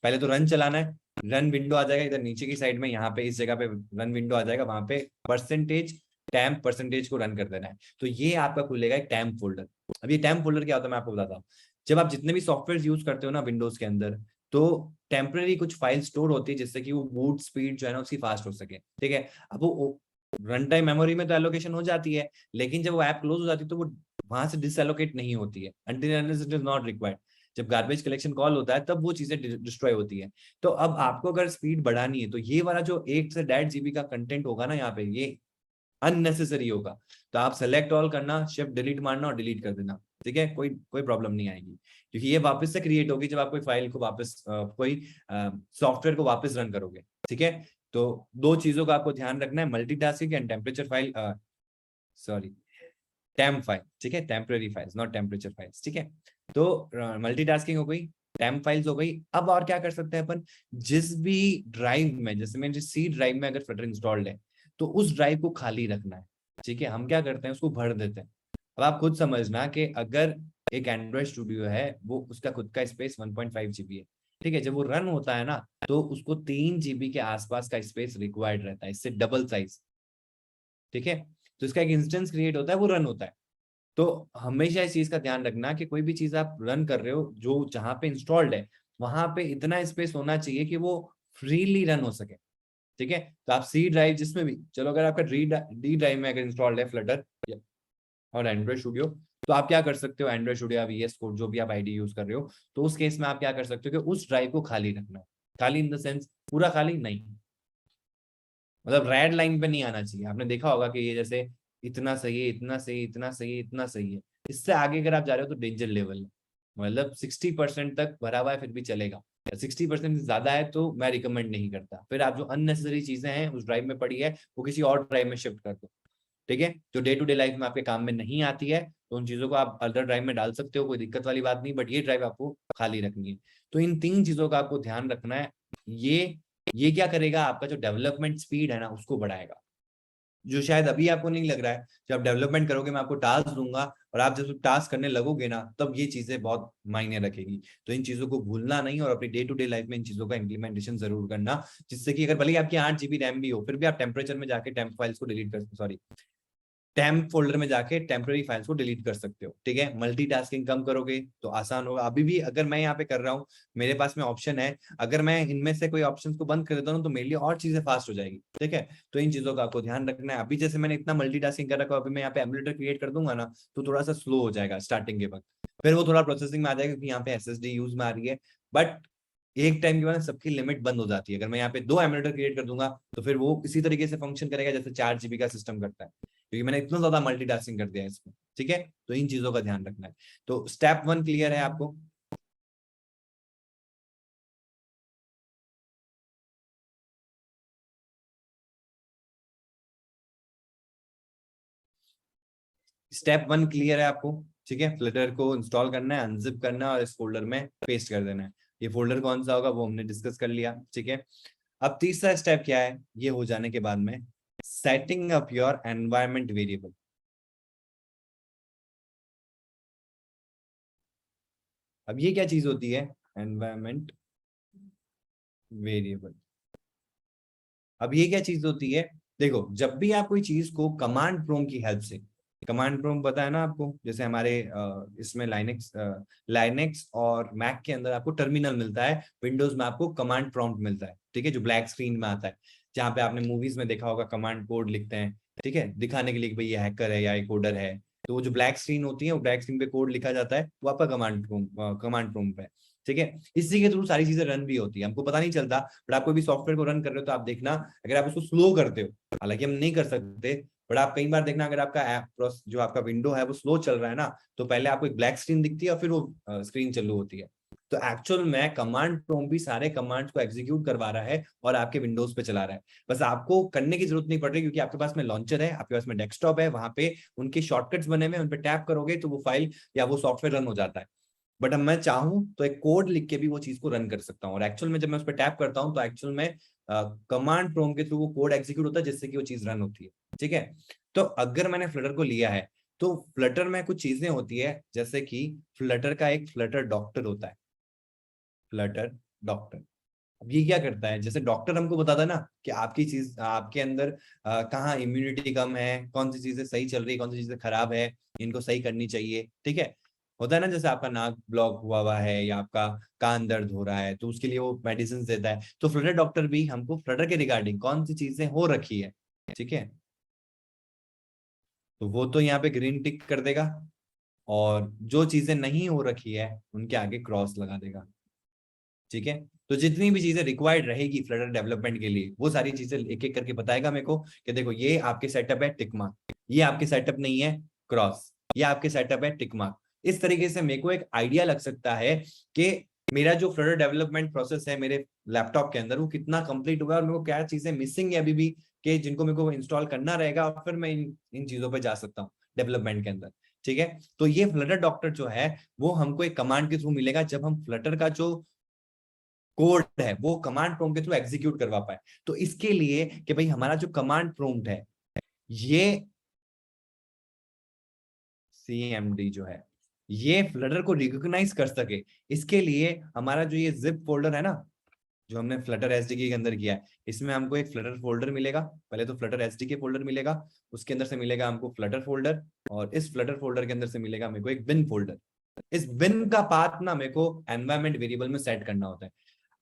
पहले तो रन चलाना है, रन विंडो आ जाएगा इधर नीचे की साइड में, यहाँ पे इस जगह पे रन विंडो आ जाएगा, वहां पे परसेंटेज टैम्प परसेंटेज को रन कर देना है, तो ये आपका खुलेगा एक टैम्प फोल्डर। अब ये टैम्प फोल्डर क्या होता है मैं आपको बताता हूँ। जब आप जितने भी सॉफ्टवेयर यूज करते हो ना विंडोज के अंदर, तो टेम्पररी कुछ फाइल स्टोर होती है जिससे कि वो बूट स्पीड जो है ना उसकी फास्ट हो सके, ठीक है। अब वो रन टाइम मेमोरी में तो एलोकेशन हो जाती है, लेकिन जब वो ऐप क्लोज हो जाती है तो वो वहां से डिसएलोकेट नहीं होती है until and unless it is not required। जब गार्बेज कलेक्शन कॉल होता है तब वो चीजें डिस्ट्रॉय होती है। तो अब आपको अगर स्पीड बढ़ानी है तो ये वाला जो 1 से 1.5 जीबी का कंटेंट होगा ना यहाँ पे, ये अननेसेसरी होगा। तो आप सेलेक्ट ऑल करना, शिफ्ट डिलीट मारना और डिलीट कर देना, ठीक है, कोई कोई प्रॉब्लम नहीं आएगी, क्योंकि ये वापस से क्रिएट होगी जब आप कोई फाइल को वापस कोई सॉफ्टवेयर को वापस रन करोगे, ठीक है। तो 2 चीजों का आपको ध्यान रखना है, multitasking and temperature file, sorry temp file, ठीक है, temporary files not temperature files, ठीक है। तो मल्टीटास्किंग हो गई, टेम्प फाइल्स हो गई। अब और क्या कर सकते हैं अपन, जिस भी ड्राइव में, जैसे मेरे सी ड्राइव में अगर फ्लटर इंस्टॉल्ड है तो उस ड्राइव को खाली रखना है, ठीक है। हम क्या करते हैं उसको भर देते हैं। अब आप खुद समझना कि अगर एक एंड्रॉइड स्टूडियो है वो उसका खुद का स्पेस 1.5 जीबी है, ठीक है। जब वो रन होता है ना तो उसको 3 जीबी के आसपास का स्पेस रिक्वायर्ड रहता है, इससे डबल साइज, ठीक है। तो इसका एक इंस्टेंस क्रिएट होता है, वो रन होता है। तो हमेशा इस चीज का ध्यान रखना कि कोई भी चीज आप रन कर रहे हो जो जहां पे इंस्टॉल्ड है वहां पे इतना स्पेस होना चाहिए कि वो फ्रीली रन हो सके, ठीक है। तो आप सी ड्राइव जिसमें भी, चलो अगर आपका डी ड्राइव में अगर इंस्टॉल्ड है फ्लटर और एंड्रॉइड स्टूडियो, तो आप क्या कर सकते हो, एंड्रॉइड स्टूडियो या वीएस कोड जो भी आप आईडी यूज कर रहे हो, तो उस केस में आप क्या कर सकते हो कि उस ड्राइव को खाली रखना है। खाली इन द सेंस पूरा खाली नहीं, मतलब रेड लाइन पे नहीं आना चाहिए। आपने देखा होगा कि ये जैसे इतना सही है, इतना सही, इतना सही है, इतना सही है, इससे आगे अगर आप जा रहे हो तो डेंजर लेवल है। मतलब 60% तक भरा हुआ है फिर भी चलेगा, 60% से ज्यादा है तो मैं रिकमेंड नहीं करता। फिर आप जो अननेसेसरी चीजें हैं उस ड्राइव में पड़ी है वो किसी और ड्राइव में शिफ्ट कर दो, ठीक है। जो डे टू डे लाइफ में आपके काम में नहीं आती है तो उन चीजों को आप अदर ड्राइव में डाल सकते हो, कोई दिक्कत वाली बात नहीं, बट ये ड्राइव आपको खाली रखनी है। तो इन 3 चीजों का आपको ध्यान रखना है। ये क्या करेगा, आपका जो डेवलपमेंट स्पीड है ना उसको बढ़ाएगा, जो शायद अभी आपको नहीं लग रहा है। जब डेवलपमेंट करोगे मैं आपको टास्क दूंगा और आप जब टास्क करने लगोगे ना तब ये चीजें बहुत मायने रखेगी। तो इन चीजों को भूलना नहीं और अपनी डे टू डे लाइफ में इन चीजों का इंप्लीमेंटेशन जरूर करना, जिससे कि अगर भले ही आपकी 8 जीबी रैम भी हो फिर भी आप टेम्परेचर में जाके टेम्प फाइल्स को डिलीट कर, सॉरी टेम्प फोल्डर में जाके टेम्पररी फाइल्स को डिलीट कर सकते हो, ठीक है। मल्टीटास्किंग कम करोगे तो आसान होगा। अभी भी अगर मैं यहाँ पे कर रहा हूँ, मेरे पास में ऑप्शन है, अगर मैं इनमें से कोई ऑप्शंस को बंद कर देता हूँ तो मेरे लिए और चीजें फास्ट हो जाएगी, ठीक है। तो इन चीजों का आपको ध्यान रखना है। अभी जैसे मैंने इतना मल्टीटास्किंग कर रखा है, अभी मैं यहाँ पे एमुलेटर क्रिएट कर दूंगा ना तो थोड़ा सा स्लो हो जाएगा स्टार्टिंग के वक्त, फिर वो थोड़ा प्रोसेसिंग में आ जाएगा क्योंकि यहाँ पे SSD यूज में आ रही है। बट एक टाइम के बाद सबकी लिमिट बंद हो जाती है। अगर मैं यहाँ पे 2 एमुलेटर क्रिएट कर दूंगा तो फिर वो इसी तरीके से फंक्शन करेगा जैसे 4 जीबी का सिस्टम करता है, क्योंकि मैंने इतना ज्यादा मल्टीटास्किंग कर दिया है इसमें, ठीक है। तो इन चीजों का ध्यान रखना है। तो स्टेप 1 क्लियर है आपको। स्टेप 1 क्लियर है आपको, ठीक है। फ्लटर को इंस्टॉल करना है, अनजिप करना है और इस फोल्डर में पेस्ट कर देना है। ये फोल्डर कौन सा होगा वो हमने डिस्कस कर लिया, ठीक है। अब तीसरा स्टेप क्या है, ये हो जाने के बाद में setting up your environment variable. अब ये क्या चीज होती है एनवायरमेंट वेरिएबल। अब ये क्या चीज होती है, देखो जब भी आप कोई चीज को कमांड प्रॉम्प्ट की हेल्प से, कमांड प्रॉम्प्ट पता है ना आपको, जैसे हमारे इसमें लाइनेक्स और मैक के अंदर आपको टर्मिनल मिलता है, विंडोज में आपको कमांड प्रॉम्प्ट मिलता है, ठीक है, जो ब्लैक स्क्रीन में आता है, जहाँ पे आपने मूवीज में देखा होगा कमांड कोड लिखते हैं, ठीक है, दिखाने के लिए कि भाई ये हैकर है या ये कोडर है। तो वो जो ब्लैक स्क्रीन होती है, वो ब्लैक स्क्रीन पे कोड लिखा जाता है, वो आपका कमांड प्रॉम्प्ट है, ठीक है। इसी के थ्रू सारी चीजें रन भी होती है, हमको पता नहीं चलता, बट आप कोई भी सॉफ्टवेयर को रन कर रहे हो तो आप देखना, अगर आप उसको स्लो करते हो, हालांकि हम नहीं कर सकते, बट आप कई बार देखना, अगर आपका ऐप जो आपका विंडो है वो स्लो चल रहा है ना, तो पहले आपको एक ब्लैक स्क्रीन दिखती है और फिर वो स्क्रीन चालू होती है। तो एक्चुअल में कमांड प्रॉम्प्ट भी सारे कमांड्स को एग्जीक्यूट करवा रहा है और आपके विंडोज पे चला रहा है। बस आपको करने की जरूरत नहीं पड़ रही, क्योंकि आपके पास में लॉन्चर है, आपके पास में डेस्कटॉप है, वहां पे उनके शॉर्टकट्स बने हुए, उन पे टैप करोगे तो वो फाइल या वो सॉफ्टवेयर रन हो जाता है। बट अब मैं चाहूं तो एक कोड लिख के भी वो चीज को रन कर सकता हूँ, और एक्चुअल में जब मैं उस पर टैप करता हूँ तो एक्चुअल में कमांड प्रॉम्प्ट के थ्रू वो कोड एग्जीक्यूट होता है, जिससे कि वो चीज रन होती है, ठीक है। तो अगर मैंने फ्लटर को लिया है, तो फ्लटर में कुछ चीजें होती है, जैसे कि फ्लटर का एक फ्लटर डॉक्टर होता है, फ्लटर डॉक्टर। अब ये क्या करता है, जैसे डॉक्टर हमको बताता है ना कि आपकी चीज, आपके अंदर कहाँ इम्यूनिटी कम है, कौन सी चीजें सही चल रही है, कौन सी चीजें खराब है, इनको सही करनी चाहिए, ठीक है। होता है ना, जैसे आपका नाक ब्लॉक हुआ है या आपका कान दर्द हो रहा है, तो उसके लिए वो मेडिसिन देता है। तो फ्लटर डॉक्टर भी हमको फ्लटर के रिगार्डिंग कौन सी चीजें हो रखी है, ठीक है, तो वो तो यहाँ पे ग्रीन टिक कर देगा, और जो चीजें नहीं हो रखी है उनके आगे क्रॉस लगा देगा, ठीक है। तो जितनी भी चीजें रिक्वायर्ड रहेगी फ्लटर डेवलपमेंट के लिए, वो सारी चीजें एक एक करके बताएगा मेरे को, कि देखो ये आपके सेटअप है, टिक मार्क, ये आपके सेटअप नहीं है, क्रॉस, ये आपके सेटअप है, टिक मार्क। इस तरीके से मेरे को एक आइडिया लग सकता है कि मेरा जो फ्लटर डेवलपमेंट प्रोसेस है मेरे लैपटॉप के अंदर, वो कितना कंप्लीट हुआ है, और मेरे को क्या चीजें मिसिंग है अभी भी, कि जिनको मेरे को इंस्टॉल करना रहेगा, और फिर मैं इन चीजों पर जा सकता हूँ डेवलपमेंट के अंदर, ठीक है। तो ये फ्लटर डॉक्टर जो है वो हमको एक कमांड के थ्रू मिलेगा, जब हम फ्लटर का जो कोड है वो कमांड प्रॉम्प्ट के थ्रू एग्जीक्यूट करवा पाए। तो इसके लिए कि भाई हमारा जो कमांड प्रॉम्प्ट है, ये CMD जो है, ये फ्लटर को रिकॉग्नाइज कर सके, इसके लिए हमारा जो ये जिप फोल्डर है ना, जो हमने फ्लटर एसडीके के अंदर किया है, इसमें हमको एक फ्लटर फोल्डर मिलेगा। पहले तो फ्लटर एसडीके फोल्डर मिलेगा, उसके अंदर से मिलेगा हमको फ्लटर फोल्डर, और इस फ्लटर फोल्डर के अंदर से मिलेगा मेरे को एक बिन फोल्डर। इस बिन का पाथ ना मेरे को एनवायरमेंट वेरिएबल में सेट करना होता है।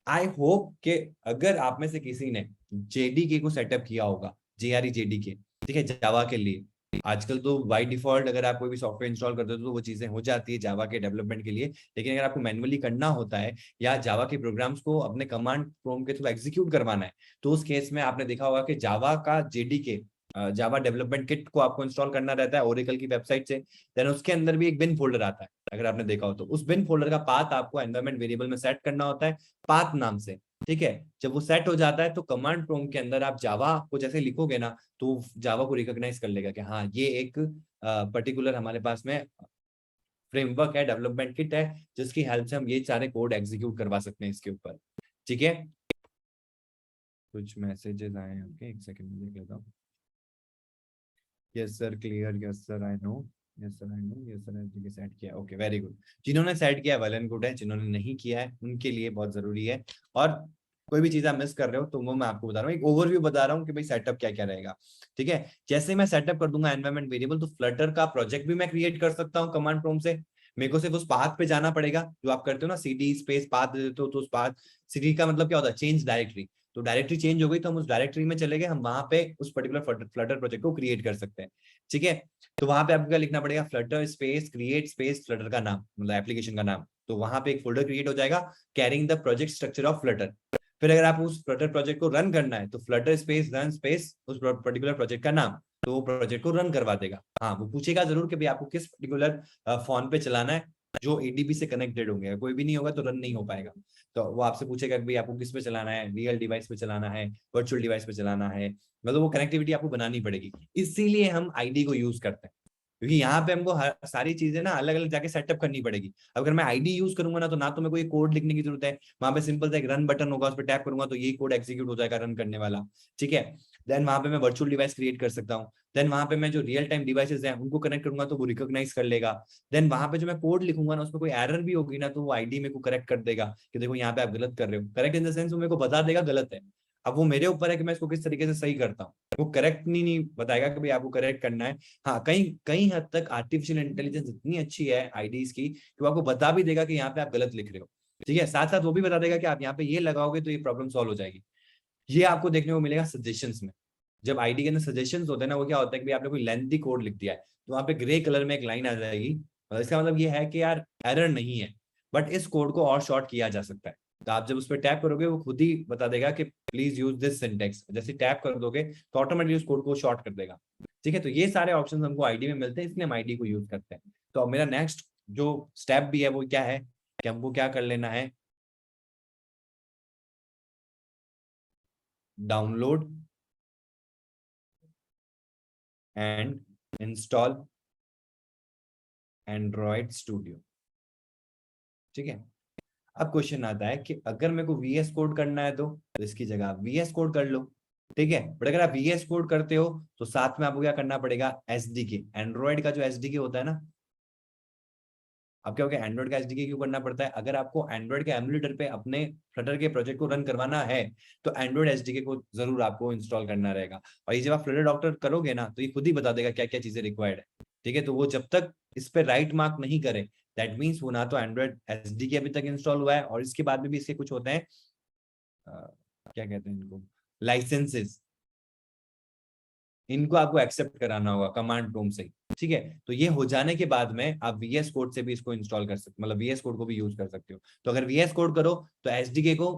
आई होप कि अगर आप में से किसी ने जेडीके को सेटअप किया होगा, JRE ठीक है, जावा के लिए, आजकल तो बाय डिफॉल्ट अगर आप कोई भी सॉफ्टवेयर इंस्टॉल करते हो तो वो चीजें हो जाती है जावा के डेवलपमेंट के लिए, लेकिन अगर आपको मैन्युअली करना होता है या जावा के प्रोग्राम्स को अपने कमांड प्रॉम्प्ट के थ्रू एग्जीक्यूट करवाना है, तो उस केस में आपने देखा होगा कि जावा का जेडीके, जावा डेवलपमेंट किट को आपको इंस्टॉल करना रहता है ओरेकल की वेबसाइट से, देन उसके अंदर भी एक बिन फोल्डर आता है, अगर आपने देखा हो तो उस बिन फोल्डर का पाथ आपको एनवायरमेंट वेरिएबल में सेट करना होता है, पाथ नाम से, ठीक है। जब वो सेट हो जाता है तो कमांड प्रॉम्प्ट के अंदर आप जावा को जैसे लिखोगे ना, तो जावा को रिकॉग्नाइज कर लेगा कि हाँ ये एक पर्टिकुलर हमारे पास में फ्रेमवर्क है, डेवलपमेंट किट है, जिसकी हेल्प से हम ये सारे कोड एग्जीक्यूट करवा सकते हैं इसके ऊपर, ठीक है। कुछ मैसेजेस आए हैं, ओके, एक सेकंड में देख लेता हूँ। Yes sir, clear, yes sir I know, yes sir I know, yes sir SDK set किया, ओके वेरी गुड। जिन्होंने सेट किया वेल एंड गुड है, जिन्होंने नहीं किया है उनके लिए बहुत जरूरी है। और कोई भी चीज आप मिस कर रहे हो तो वो मैं आपको बता रहा हूँ, एक ओवरव्यू बता रहा हूँ कि भाई सेटअप क्या क्या रहेगा, ठीक है। जैसे मैं सेटअप कर दूंगा एनवायरमेंट वेरिएबल, तो फ्लटर का प्रोजेक्ट भी मैं क्रिएट कर सकता हूँ कमांड प्रॉम्प्ट से। मेरे को सिर्फ उस पाथ पे जाना पड़ेगा जो आप करते हो ना, CD स्पेस पाथ दे देते हो, तो उस पाथ, CD का मतलब क्या होता है, चेंज डायरेक्टरी। तो डायरेक्टरी चेंज हो गई तो हम उस डायरेक्टरी में चले गए, हम वहां पे उस पर्टिकुलर फ्लटर प्रोजेक्ट को क्रिएट कर सकते हैं, ठीक है। तो वहां पे आपको क्या लिखना पड़ेगा, Flutter space create space Flutter का नाम, मतलब एप्लीकेशन का नाम। तो वहां पे एक फोल्डर क्रिएट हो जाएगा, carrying the project structure of Flutter. फिर अगर आप उस फ्लटर प्रोजेक्ट को रन करना है तो फ्लटर स्पेस रन स्पेस उस पर्टिकुलर प्रोजेक्ट का नाम, तो वो प्रोजेक्ट को रन करवा देगा। हाँ, वो पूछेगा जरूर कि भाई आपको किस पर्टिकुलर फोन पे चलाना है, जो ADB से कनेक्टेड होंगे, कोई भी नहीं होगा तो रन नहीं हो पाएगा। तो वो आपसे पूछेगा कि भाई आपको किस पे चलाना है, रियल डिवाइस पे चलाना है, वर्चुअल डिवाइस पे चलाना है, मतलब वो कनेक्टिविटी आपको बनानी पड़ेगी। इसीलिए हम ID को यूज करते हैं। क्योंकि यहाँ पे हमको सारी चीजें ना अलग अलग जाके सेटअप करनी पड़ेगी। अब अगर मैं आईडी यूज करूंगा ना, तो ना तो मेरे को ये कोड लिखने की जरूरत है, वहां पे सिंपल सा एक रन बटन होगा, उस पर टैप करूंगा तो यही कोड एग्जीक्यूट हो जाएगा रन करने वाला, ठीक है। देन वहां पे मैं वर्चुअल डिवाइस क्रिएट कर सकता हूँ। देन वहां पे मैं जो रियल टाइम डिवाइसेज हैं उनको कनेक्ट करूंगा तो वो रिकॉग्नाइज कर लेगा। देन वहां पे जो मैं कोड लिखूंगा ना, उसमें कोई एरर भी होगी ना, तो वो आईडी मेरे को करेक्ट कर देगा कि देखो यहाँ पे आप गलत कर रहे हो। करेक्ट इन द सेंस वो मेरे को बता देगा गलत है। अब वो मेरे ऊपर है कि मैं इसको किस तरीके से सही करता हूँ। वो करेक्ट नहीं बताएगा कि भाई आपको करेक्ट करना है। हाँ, कहीं कहीं हद तक आर्टिफिशियल इंटेलिजेंस इतनी अच्छी है आईडीज की कि वो आपको बता भी देगा कि यहाँ पे आप गलत लिख रहे हो, ठीक है। साथ साथ वो भी बता देगा कि आप यहाँ पे ये लगाओगे तो ये प्रॉब्लम सॉल्व हो जाएगी। ये आपको देखने को मिलेगा सजेशंस में। जब आईडी के अंदर सजेशंस होते हैं ना, वो क्या होता है कि भाई आपने कोई लेंथी कोड लिख दिया है, तो वहां पे ग्रे कलर में एक लाइन आ जाएगी, और इसका मतलब ये है कि यार एरर नहीं है, बट इस कोड को और शॉर्ट किया जा सकता है। तो आप जब उस पर टैप करोगे, वो खुद ही बता देगा कि प्लीज यूज दिस सिंटेक्स। जैसे टैप कर दोगे तो ऑटोमेटिकली उस कोड को शॉर्ट कर देगा, ठीक है। तो ये सारे ऑप्शन हमको आईडी में मिलते हैं, इसलिए हम आईडी को यूज करते हैं। तो अब मेरा नेक्स्ट जो स्टेप भी है वो क्या है कि हमको क्या कर लेना है, download and install Android studio, ठीक है। अब क्वेश्चन आता है कि अगर मेरे को वीएस कोड करना है तो इसकी जगह आप वीएस कोड कर लो, ठीक है। बट अगर आप वीएस कोड करते हो तो साथ में आपको क्या करना पड़ेगा, एसडीके, एंड्रॉइड का जो एसडीके होता है ना। अब क्या हो गया, एंड्रॉइड का एसडीके क्यों करना पड़ता है, अगर आपको एंड्रॉइड के एमुलेटर पे अपने फ्लटर के प्रोजेक्ट को रन करवाना है तो एंड्रॉइड एसडीके को जरूर आपको इंस्टॉल करना रहेगा। और ये जब आप फ्लटर डॉक्टर करोगे ना, तो ये खुद ही बता देगा क्या क्या चीजें रिक्वायर्ड है, ठीक है। तो वो जब तक इस पे राइट मार्क नहीं करे, दैट मीन्स वो ना तो एंड्रॉइड एसडीके अभी तक इंस्टॉल हुआ है, और इसके बाद में भी इसके कुछ होते हैं क्या कहते हैं इनको, लाइसेंसेस, इनको आपको एक्सेप्ट कराना होगा कमांड प्रॉम्प्ट से, ठीक है। तो ये हो जाने के बाद में आप वीएस कोड से भी इसको इंस्टॉल कर सकते, मतलब वीएस कोड को भी यूज कर सकते हो। तो अगर वीएस कोड करो तो एसडीके को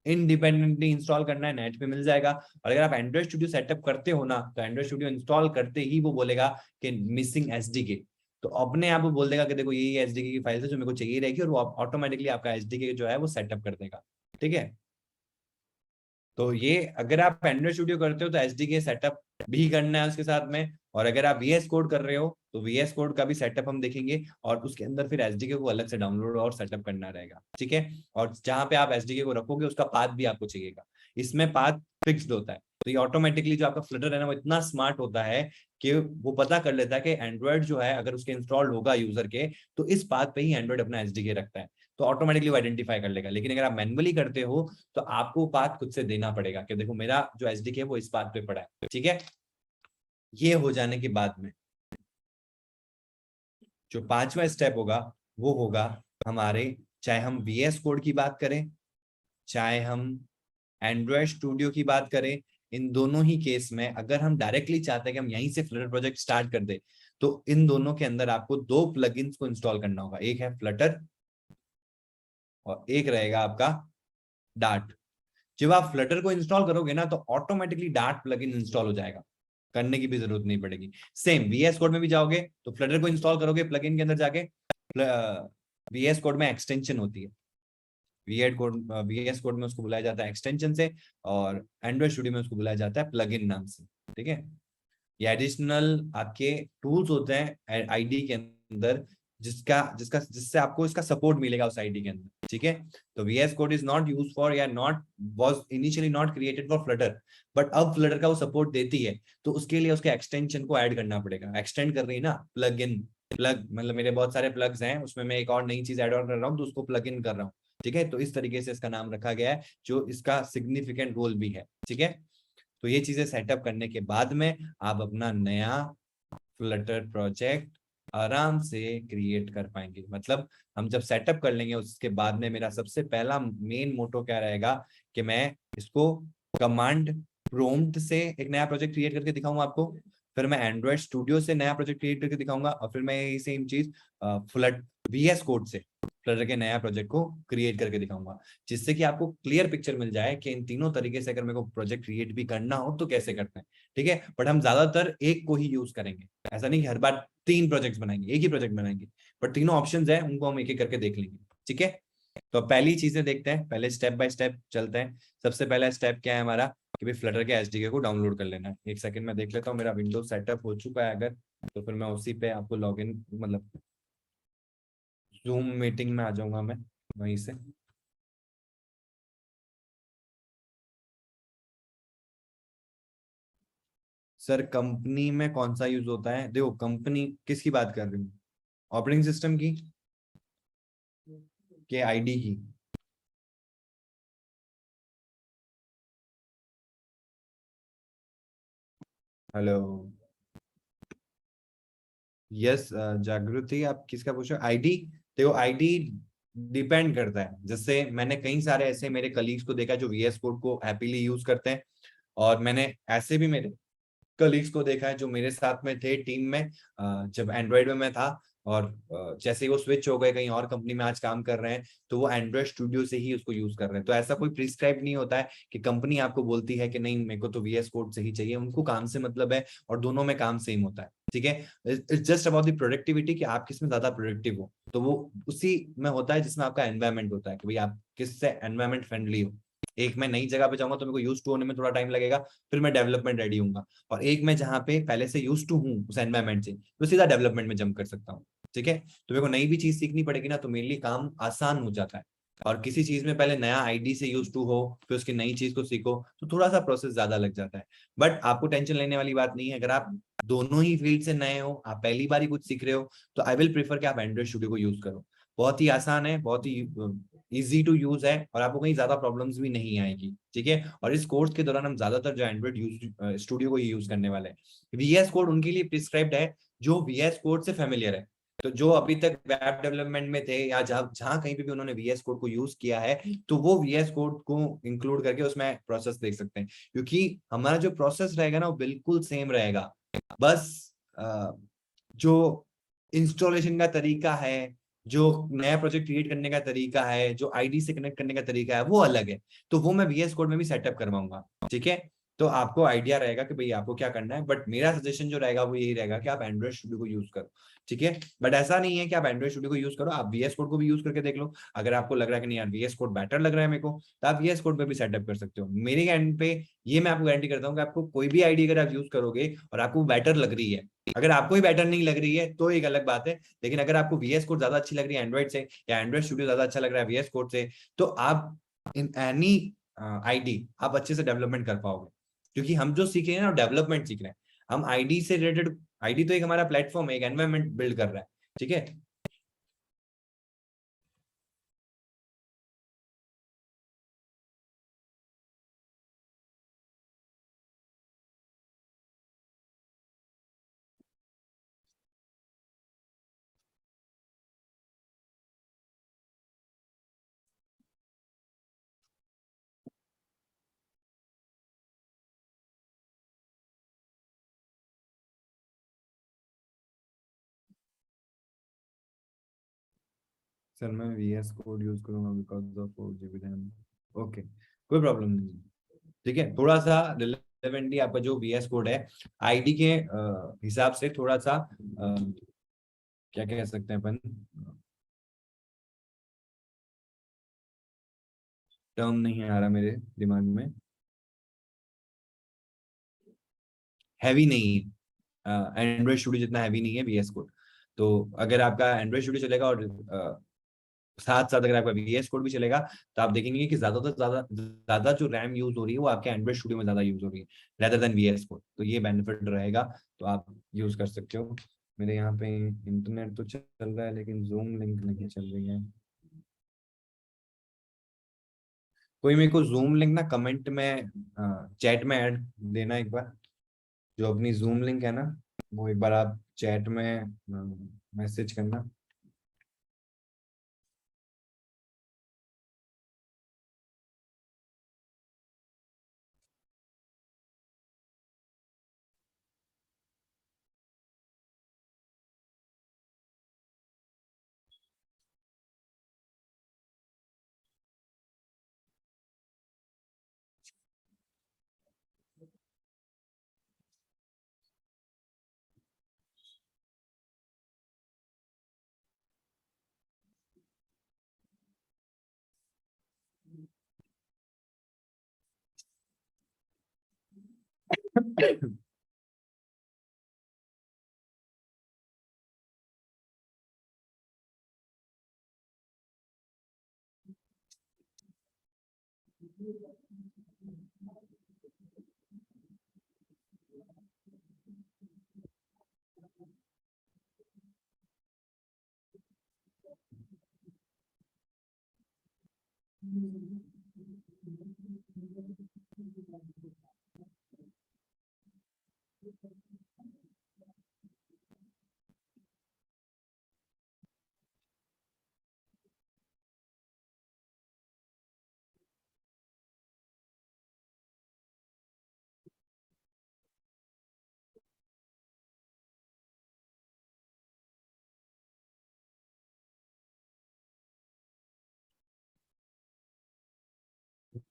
इंडिपेंडेंटली इंस्टॉल करना है, नेट पे मिल जाएगा। और अगर आप एंड्रॉइड स्टूडियो सेटअप करते हो ना, तो एंड्रॉइड स्टूडियो इंस्टॉल करते ही वो बोलेगा कि मिसिंग एसडीके, तो अपने आप वो बोल देगा कि देखो ये एसडीके की फाइल है जो मेरे को चाहिए रहेगी, और वो ऑटोमेटिकली आपका एसडीके जो है वो सेटअप कर देगा, ठीक है। तो ये अगर आप एंड्रॉइड स्टूडियो करते हो तो एसडीके सेटअप भी करना है उसके साथ में, और अगर आप वीएस कोड कर रहे हो तो वीएस कोड का भी सेटअप हम देखेंगे, और उसके अंदर फिर एसडीके को अलग से डाउनलोड और सेटअप करना रहेगा, ठीक है। और जहां पे आप एसडीके को रखोगे उसका पाथ भी आपको चाहिएगा, इसमें पाथ फिक्स्ड होता है। तो ये ऑटोमेटिकली जो आपका फ्लटर है ना, वो इतना स्मार्ट होता है कि वो पता कर लेता है कि एंड्रॉइड जो है अगर उसके इंस्टॉल्ड होगा यूजर के, तो इस पाथ पे ही एंड्रॉइड अपना एसडीके रखता है, तो ऑटोमेटिकली वो आइडेंटिफाई कर लेगा। लेकिन अगर आप मैनुअली करते हो तो आपको पाथ खुद से देना पड़ेगा कि देखो मेरा जो एसडीके है वो इस पाथ पे पड़ा है, ठीक है। ये हो जाने के बाद में जो पांचवा स्टेप होगा वो होगा हमारे, चाहे हम वीएस कोड की बात करें, चाहे हम एंड्रॉइड स्टूडियो की बात करें, इन दोनों ही केस में अगर हम डायरेक्टली चाहते हैं कि हम यहीं से फ्लटर प्रोजेक्ट स्टार्ट कर दे, तो इन दोनों के अंदर आपको दो प्लगइन्स को इंस्टॉल करना होगा, एक है फ्लटर और एक रहेगा आपका डार्ट। जब आप फ्लटर को इंस्टॉल करोगे ना, तो ऑटोमेटिकली डार्ट प्लगइन इंस्टॉल हो जाएगा, करने की भी जरूरत नहीं पड़ेगी। सेम वीएस कोड में भी जाओगे तो फ्लटर को इंस्टॉल करोगे, प्लगइन के अंदर जाके वीएस कोड में एक्सटेंशन होती है, वीएस कोड में उसको बुलाया जाता है एक्सटेंशन से, और एंड्रॉइड स्टूडियो में उसको बुलाया जाता है प्लगइन नाम से, ठीक है। ये एडिशनल आपके टूल्स होते हैं आईडी के अंदर, जिसका जिसका जिससे आपको इसका सपोर्ट मिलेगा उस आईडी के अंदर, ठीक है। तो VS code is not use for या not was initially not created for Flutter, but अब फ्लटर का वो सपोर्ट देती है, तो उसके लिए उसके एक्सटेंशन को ऐड करना पड़ेगा। एक्सटेंड कर रही है ना, प्लग इन, प्लग मतलब मेरे बहुत सारे प्लग्स हैं, उसमें मैं एक और नई चीज ऐड ऑन कर रहा हूँ, तो उसको प्लग इन कर रहा हूँ, ठीक है। तो इस तरीके से इसका नाम रखा गया है, जो इसका सिग्निफिकेंट रोल भी है, ठीक है। तो ये चीजें सेटअप करने के बाद में आप अपना नया फ्लटर प्रोजेक्ट आराम से क्रिएट कर पाएंगे। मतलब हम जब सेटअप कर लेंगे उसके बाद में मेरा सबसे पहला मेन मोटो क्या रहेगा कि मैं इसको कमांड प्रॉम्प्ट से एक नया प्रोजेक्ट क्रिएट करके दिखाऊंगा आपको, फिर मैं एंड्रॉइड स्टूडियो से नया प्रोजेक्ट क्रिएट करके दिखाऊंगा, और फिर मैं यही सेम चीज फ्लट वीएस कोड से फ्लटर के नया प्रोजेक्ट को क्रिएट करके दिखाऊंगा, जिससे कि आपको क्लियर पिक्चर मिल जाए कि इन तीनों तरीके से अगर मेरे को प्रोजेक्ट क्रिएट भी करना हो तो कैसे करते हैं, ठीक है। बट हम ज्यादातर एक को ही यूज करेंगे, ऐसा नहीं कि हर बार 3 प्रोजेक्ट्स बनाएंगे, एक ही प्रोजेक्ट बनाएंगे, बट तीनों ऑप्शंस हैं उनको हम एक एक करके देख लेंगे, ठीक है। तो पहली चीजें देखते हैं, पहले स्टेप बाय स्टेप चलते हैं। सबसे पहला स्टेप क्या है हमारा कि कि भाई फ्लटर के एसडीके को डाउनलोड कर लेना है। एक सेकंड में देख लेता हूँ मेरा विंडोज सेटअप हो चुका है अगर, तो फिर मैं उसी पे आपको लॉगिन मतलब जूम मीटिंग में आ जाऊंगा मैं वहीं से। सर कंपनी में कौन सा यूज होता है? देखो कंपनी किसकी बात कर रही हूँ, ऑपरेटिंग सिस्टम की के आईडी की? हेलो, यस जागृति, आप किसका पूछ रहे हो? आईडी? देखो आईडी डिपेंड करता है, जैसे मैंने कई सारे ऐसे मेरे कलीग्स को देखा जो वीएस कोड को हैप्पीली यूज करते हैं, और मैंने ऐसे भी मेरे कलीग्स को देखा है जो मेरे साथ में थे टीम में, जब एंड्रॉयड में मैं था, और जैसे ही वो स्विच हो गए कहीं और कंपनी में आज काम कर रहे हैं, तो वो एंड्रॉयड स्टूडियो से ही उसको यूज कर रहे हैं। तो ऐसा कोई प्रिस्क्राइब नहीं होता है कि कंपनी आपको बोलती है कि नहीं मेरे को तो वीएस कोड से ही चाहिए, उनको काम से मतलब है, और दोनों में काम सेम होता है। ठीक है, it's just about the productivity कि आप किसमें ज्यादा प्रोडक्टिव हो, तो वो उसी में होता है जिसमें आपका एनवायरमेंट होता है कि भाई आप किससे एनवायरमेंट फ्रेंडली हो। एक मैं नई जगह पे जाऊंगा तो मेरे को यूज टू होने में थोड़ा टाइम लगेगा, फिर मैं डेवलपमेंट रेडी हूँ, और एक मैं जहाँ पे पहले से यूज टू हूँ उस एनवायरमेंट से, तो सीधा डेवलपमेंट में जंप कर सकता हूँ। ठीक है, तो मेरे को नई भी चीज सीखनी पड़ेगी ना, तो मेरे लिए काम आसान हो जाता है। और किसी चीज में पहले नया आईडी से यूज टू हो, फिर उसकी नई चीज को सीखो, तो थोड़ा सा प्रोसेस ज्यादा लग जाता है। बट आपको टेंशन लेने वाली बात नहीं है, अगर आप दोनों ही फील्ड से नए हो, आप पहली बार ही कुछ सीख रहे हो, तो आई विल प्रीफर कि आप एंड्रॉइड स्टूडियो को यूज करो। बहुत ही आसान है, बहुत ही इजी टू यूज है, और आपको कहीं ज्यादा प्रॉब्लम्स भी नहीं आएगी। ठीक है, और इस कोर्स के दौरान हम ज्यादातर जो एंड्रॉइड यूज स्टूडियो को ही यूज करने वाले हैं। वीएस कोड उनके लिए प्रिस्क्राइब्ड है जो वीएस कोड से फेमिलियर है। तो जो अभी तक वेब डेवलपमेंट में थे, या जहां जहां कहीं पे भी उन्होंने वीएस कोड को यूज किया है, तो वो वीएस कोड को इंक्लूड करके उसमें प्रोसेस देख सकते हैं, क्योंकि हमारा जो प्रोसेस रहेगा ना वो बिल्कुल सेम रहेगा। बस जो इंस्टॉलेशन का तरीका है, जो नया प्रोजेक्ट क्रिएट करने का तरीका है, जो आईडी से कनेक्ट करने का तरीका है, वो अलग है। तो वो मैं वीएस कोड में भी सेटअप करवाऊंगा। ठीक है, तो आपको आइडिया रहेगा कि भाई आपको क्या करना है, बट मेरा सजेशन जो रहेगा वो यही रहेगा कि आप एंड्रॉइड स्टूडियो को यूज करो। ठीक है, बट ऐसा नहीं है कि आप एंड्रॉइड स्टूडियो को यूज करो, आप वीएस कोड को भी यूज करके देख लो। अगर आपको लग रहा है कि नहीं यार वीएस कोड बेटर लग रहा है मेरे को, तो आप वीएस कोड पे भी सेटअप कर सकते हो। मेरे एंड पे ये मैं आपको गारंटी करता हूँ कि आपको कोई भी आईडी अगर आप यूज करोगे और आपको बेटर लग रही है, अगर आपको ही बेटर नहीं लग रही है तो एक अलग बात है, लेकिन अगर आपको वीएस कोड ज्यादा अच्छी लग रही है एंड्रॉइड से, या एंड्रॉइड स्टूडियो ज्यादा अच्छा लग रहा है वीएस कोड से, तो आप इन एनी आईडी आप अच्छे से डेवलपमेंट कर पाओगे। क्योंकि हम जो सीख रहे हैं ना डेवलपमेंट सीख रहे हैं, हम आईडी से रिलेटेड, आईडी तो एक हमारा प्लेटफॉर्म है, एक एनवायरमेंट बिल्ड कर रहा है। ठीक है, सर मैं वीएस कोड यूज करूंगा because of 4 GB RAM. Okay, कोई प्रॉब्लम नहीं। ठीक है, थोड़ा सा रिलेवेंटली आपका जो वीएस कोड है आईडी के हिसाब से थोड़ा सा क्या कह सकते हैं अपन, टर्म नहीं आ रहा मेरे दिमाग में, हैवी नहीं है, एंड्रॉइड स्टूडियो जितना हैवी नहीं है वीएस कोड। तो अगर आपका एंड्रॉइड स्टूडियो चलेगा और साथ साथ अगर आपका वीएस कोड भी चलेगा, तो आप देखेंगे कि ज्यादा ज्यादा जो रैम यूज हो रही है वो आपके एंड्रॉइड स्टूडियो में ज्यादा यूज हो रही है रेदर देन वीएस कोड। तो ये बेनिफिट रहेगा, तो आप यूज कर सकते हो। मेरे यहाँ पे इंटरनेट तो चल रहा है लेकिन जूम लिंक नहीं चल रही है। कोई मेरे को जूम लिंक ना कमेंट में चैट में ऐड देना एक बार, जो अपनी जूम लिंक है ना, वो एक बार आप चैट में मैसेज करना।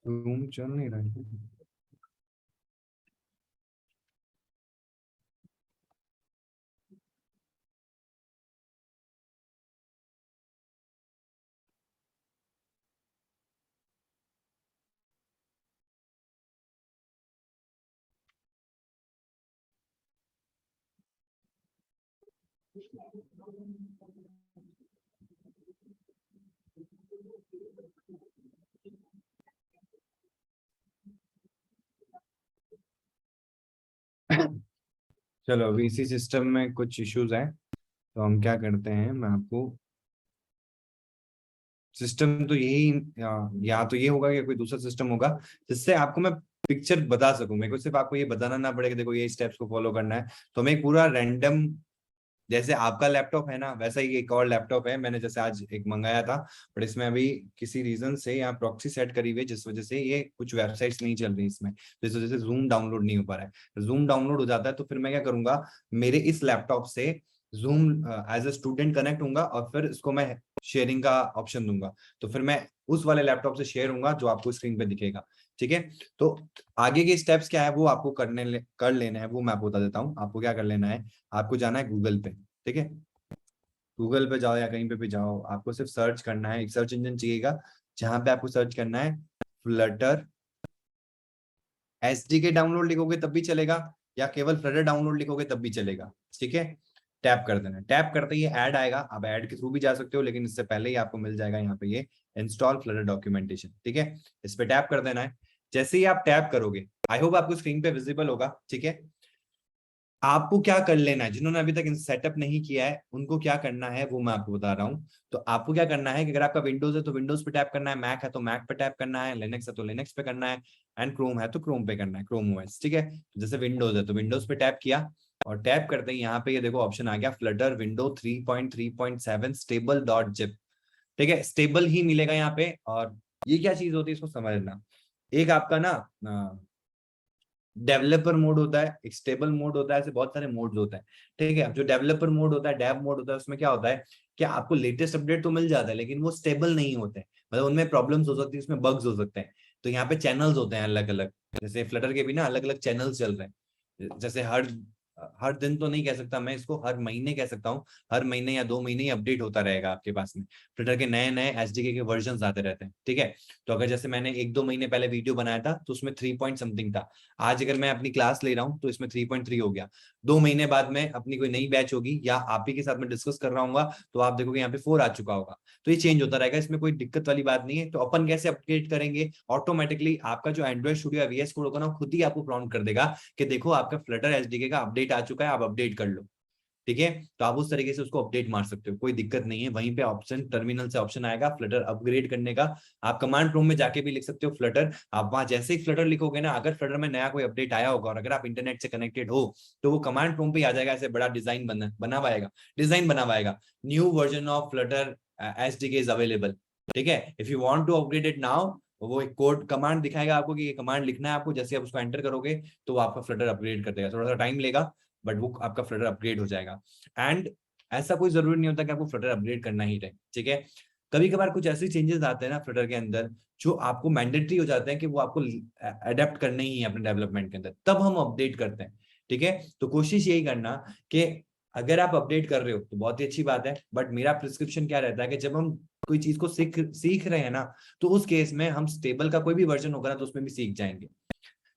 रूम चल नहीं रहा है। चलो अभी इसी सिस्टम में कुछ इश्यूज हैं, तो हम क्या करते हैं, मैं आपको सिस्टम तो यही, या तो ये होगा या कोई दूसरा सिस्टम होगा जिससे आपको मैं पिक्चर बता सकूं। मेरे को सिर्फ आपको ये बताना ना पड़े कि देखो ये स्टेप्स को फॉलो करना है। तो मैं एक पूरा रैंडम, जैसे आपका लैपटॉप है ना वैसा ही एक और लैपटॉप है, मैंने जैसे आज एक मंगाया था, बट इसमें अभी किसी रीजन से यहाँ प्रॉक्सी सेट करी हुई है जिस वजह से ये कुछ वेबसाइट्स नहीं चल रही इसमें, तो इस वजह से जूम डाउनलोड नहीं हो पा रहा है। जूम डाउनलोड हो जाता है तो फिर मैं क्या करूंगा, मेरे इस लैपटॉप से Zoom as a student connect होऊंगा और फिर इसको मैं शेयरिंग का ऑप्शन दूंगा, तो फिर मैं उस वाले लैपटॉप से शेयर होऊंगा जो आपको स्क्रीन पे दिखेगा। ठीक है, तो आगे के स्टेप्स क्या है वो आपको कर लेना है, वो मैं आपको बता देता हूँ। आपको क्या कर लेना है, आपको जाना है गूगल पे। ठीक है, गूगल पे जाओ या कहीं पे भी जाओ, आपको सिर्फ सर्च करना है, एक सर्च इंजन चाहिएगा जहां पे आपको सर्च करना है फ्लटर एसडीके डाउनलोड लिखोगे तब भी चलेगा, या केवल फ्लटर डाउनलोड लिखोगे तब भी चलेगा। ठीक है, टैप कर देना, टैप करते ही ऐड आएगा, आप ऐड के थ्रू भी जा सकते हो, लेकिन इससे पहले ही आपको मिल जाएगा यहाँ पे ये इंस्टॉल फ्लटर डॉक्यूमेंटेशन। ठीक है, इस पे टैप कर देना है। जैसे ही आप टैप करोगे, आई होप आपको स्क्रीन पे विजिबल होगा। ठीक है, आपको क्या कर लेना है, जिन्होंने अभी तक सेटअप नहीं किया है उनको क्या करना है वो मैं आपको बता रहा हूँ। तो आपको क्या करना है कि अगर आपका विंडोज है तो विंडोज पे टैप करना है, मैक है तो मैक पे टैप करना है, लिनक्स है तो लिनक्स पे करना है, एंड क्रोम है तो क्रोम पे करना है, क्रोम ओएस। ठीक है, जैसे विंडोज है तो विंडोज पे टैप किया, और टैप करते ही यहाँ पे ये देखो ऑप्शन आ गया Flutter window 3.3.7 stable dot zip. ठीक है, स्टेबल ही मिलेगा यहाँ पे। और ये क्या चीज होती है इसको समझना, एक आपका ना डेवलपर मोड होता है, एक स्टेबल मोड होता है, ऐसे बहुत सारे मोड्स होते हैं। ठीक है, जो डेवलपर मोड होता है, डेव मोड होता है, उसमें क्या होता है कि आपको लेटेस्ट अपडेट तो मिल जाता है लेकिन वो स्टेबल नहीं होते, मतलब उनमें प्रॉब्लम्स हो सकती है, उसमें बग्स हो सकते हैं। तो यहाँ पे चैनल्स होते हैं अलग अलग, जैसे फ्लटर के भी ना अलग अलग चैनल्स चल रहे हैं, जैसे हर हर दिन तो नहीं कह सकता मैं इसको, हर महीने कह सकता हूँ, हर महीने या 2 महीने ही अपडेट होता रहेगा आपके पास में। फ्लटर के नए नए एसडीके के वर्जन आते रहते हैं। ठीक है, तो अगर जैसे मैंने 1-2 महीने पहले वीडियो बनाया था तो उसमें 3 पॉइंट समथिंग था, आज अगर मैं अपनी क्लास ले रहा हूँ तो इसमें 3.3 हो गया। 2 महीने बाद में अपनी कोई नई बैच होगी या आप ही के साथ में डिस्कस कर रहा हूँ तो आप देखोगे यहाँ पे 4 आ चुका होगा। तो ये चेंज होता रहेगा, इसमें कोई दिक्कत वाली बात नहीं है। तो अपन कैसे अपडेट करेंगे, ऑटोमेटिकली आपका जो एंड्रॉइड स्टूडियो या वीएस कोड होगा ना खुद ही आपको प्रॉम्प्ट कर देगा कि देखो आपका फ्लटर एसडीके का अपडेट आ चुका है, आप अपडेट कर लो। ठीक है, तो आप उस तरीके से उसको अपडेट मार सकते हो, कोई दिक्कत नहीं है। वहीं पे ऑप्शन टर्मिनल से ऑप्शन आएगा फ्लटर अपग्रेड करने का, आप कमांड प्रोम में जाके भी लिख सकते हो फ्लटर। आप वहां जैसे ही फ्लटर लिखोगे ना, अगर फ्लटर में नया कोई अपडेट आया होगा और अगर आप इंटरनेट से कनेक्टेड हो तो वो कमांड प्रोम पे आ जाएगा, ऐसे बड़ा डिजाइन बना पाएगा new version of Flutter SDK is available. ठीक है, if you want to upgrade it now, वो एक कोड कमांड दिखाएगा आपको कि ये कमांड लिखना है आपको, जैसे आप उसको एंटर करोगे तो वो आपका फ्लटर अपग्रेड कर देगा। थोड़ा सा टाइम लेगा बट वो आपका फ्लटर अपग्रेड हो जाएगा। एंड ऐसा कोई जरूरी नहीं होता कि आपको फ्लटर अपग्रेड करना ही रहे। ठीक है, कभी कभार कुछ ऐसे चेंजेस आते हैं ना फ्लटर के अंदर जो आपको मैंडेटरी हो जाते हैं कि वो आपको अडेप्ट करने ही है अपने डेवलपमेंट के अंदर, तब हम अपडेट करते हैं। ठीक है, तो कोशिश यही करना कि अगर आप अपडेट कर रहे हो तो बहुत ही अच्छी बात है, बट मेरा प्रिस्क्रिप्शन क्या रहता है कि जब हम कोई चीज को सीख रहे हैं ना, तो उस केस में हम स्टेबल का कोई भी वर्जन होगा ना तो उसमें भी सीख जाएंगे।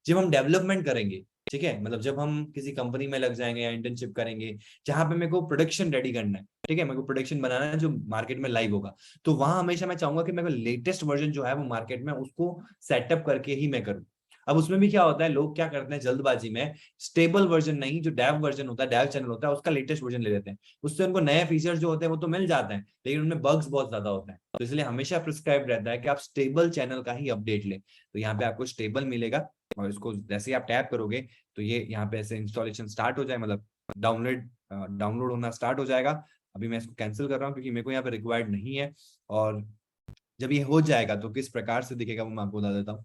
जब हम डेवलपमेंट करेंगे ठीक है, मतलब जब हम किसी कंपनी में लग जाएंगे या इंटर्नशिप करेंगे जहां पे मेरे को प्रोडक्शन रेडी करना है, ठीक है, मेरे को प्रोडक्शन बनाना है जो मार्केट में लाइव होगा, तो वहां हमेशा मैं चाहूंगा कि मेरे को लेटेस्ट वर्जन जो है वो मार्केट में उसको सेटअप करके ही मैं करूँ। अब उसमें भी क्या होता है, लोग क्या करते हैं जल्दबाजी में, स्टेबल वर्जन नहीं, जो डेव वर्जन होता है, डेव चैनल होता है, उसका लेटेस्ट वर्जन ले लेते हैं। उससे उनको नए फीचर्स जो होते हैं वो तो मिल जाते हैं, लेकिन उनमें बग्स बहुत ज्यादा होते हैं। तो इसलिए हमेशा प्रिस्क्राइब रहता है कि आप स्टेबल चैनल का ही अपडेट लें। तो यहाँ पे आपको स्टेबल मिलेगा, और इसको जैसे ही आप टैप करोगे तो ये यहाँ पे ऐसे इंस्टॉलेशन स्टार्ट हो जाए, मतलब डाउनलोड होना स्टार्ट हो जाएगा। अभी मैं इसको कैंसिल कर रहा हूँ क्योंकि मेरे को यहाँ पे रिक्वायर्ड नहीं है। और जब ये हो जाएगा तो किस प्रकार से दिखेगा वो मैं आपको बता देता हूँ।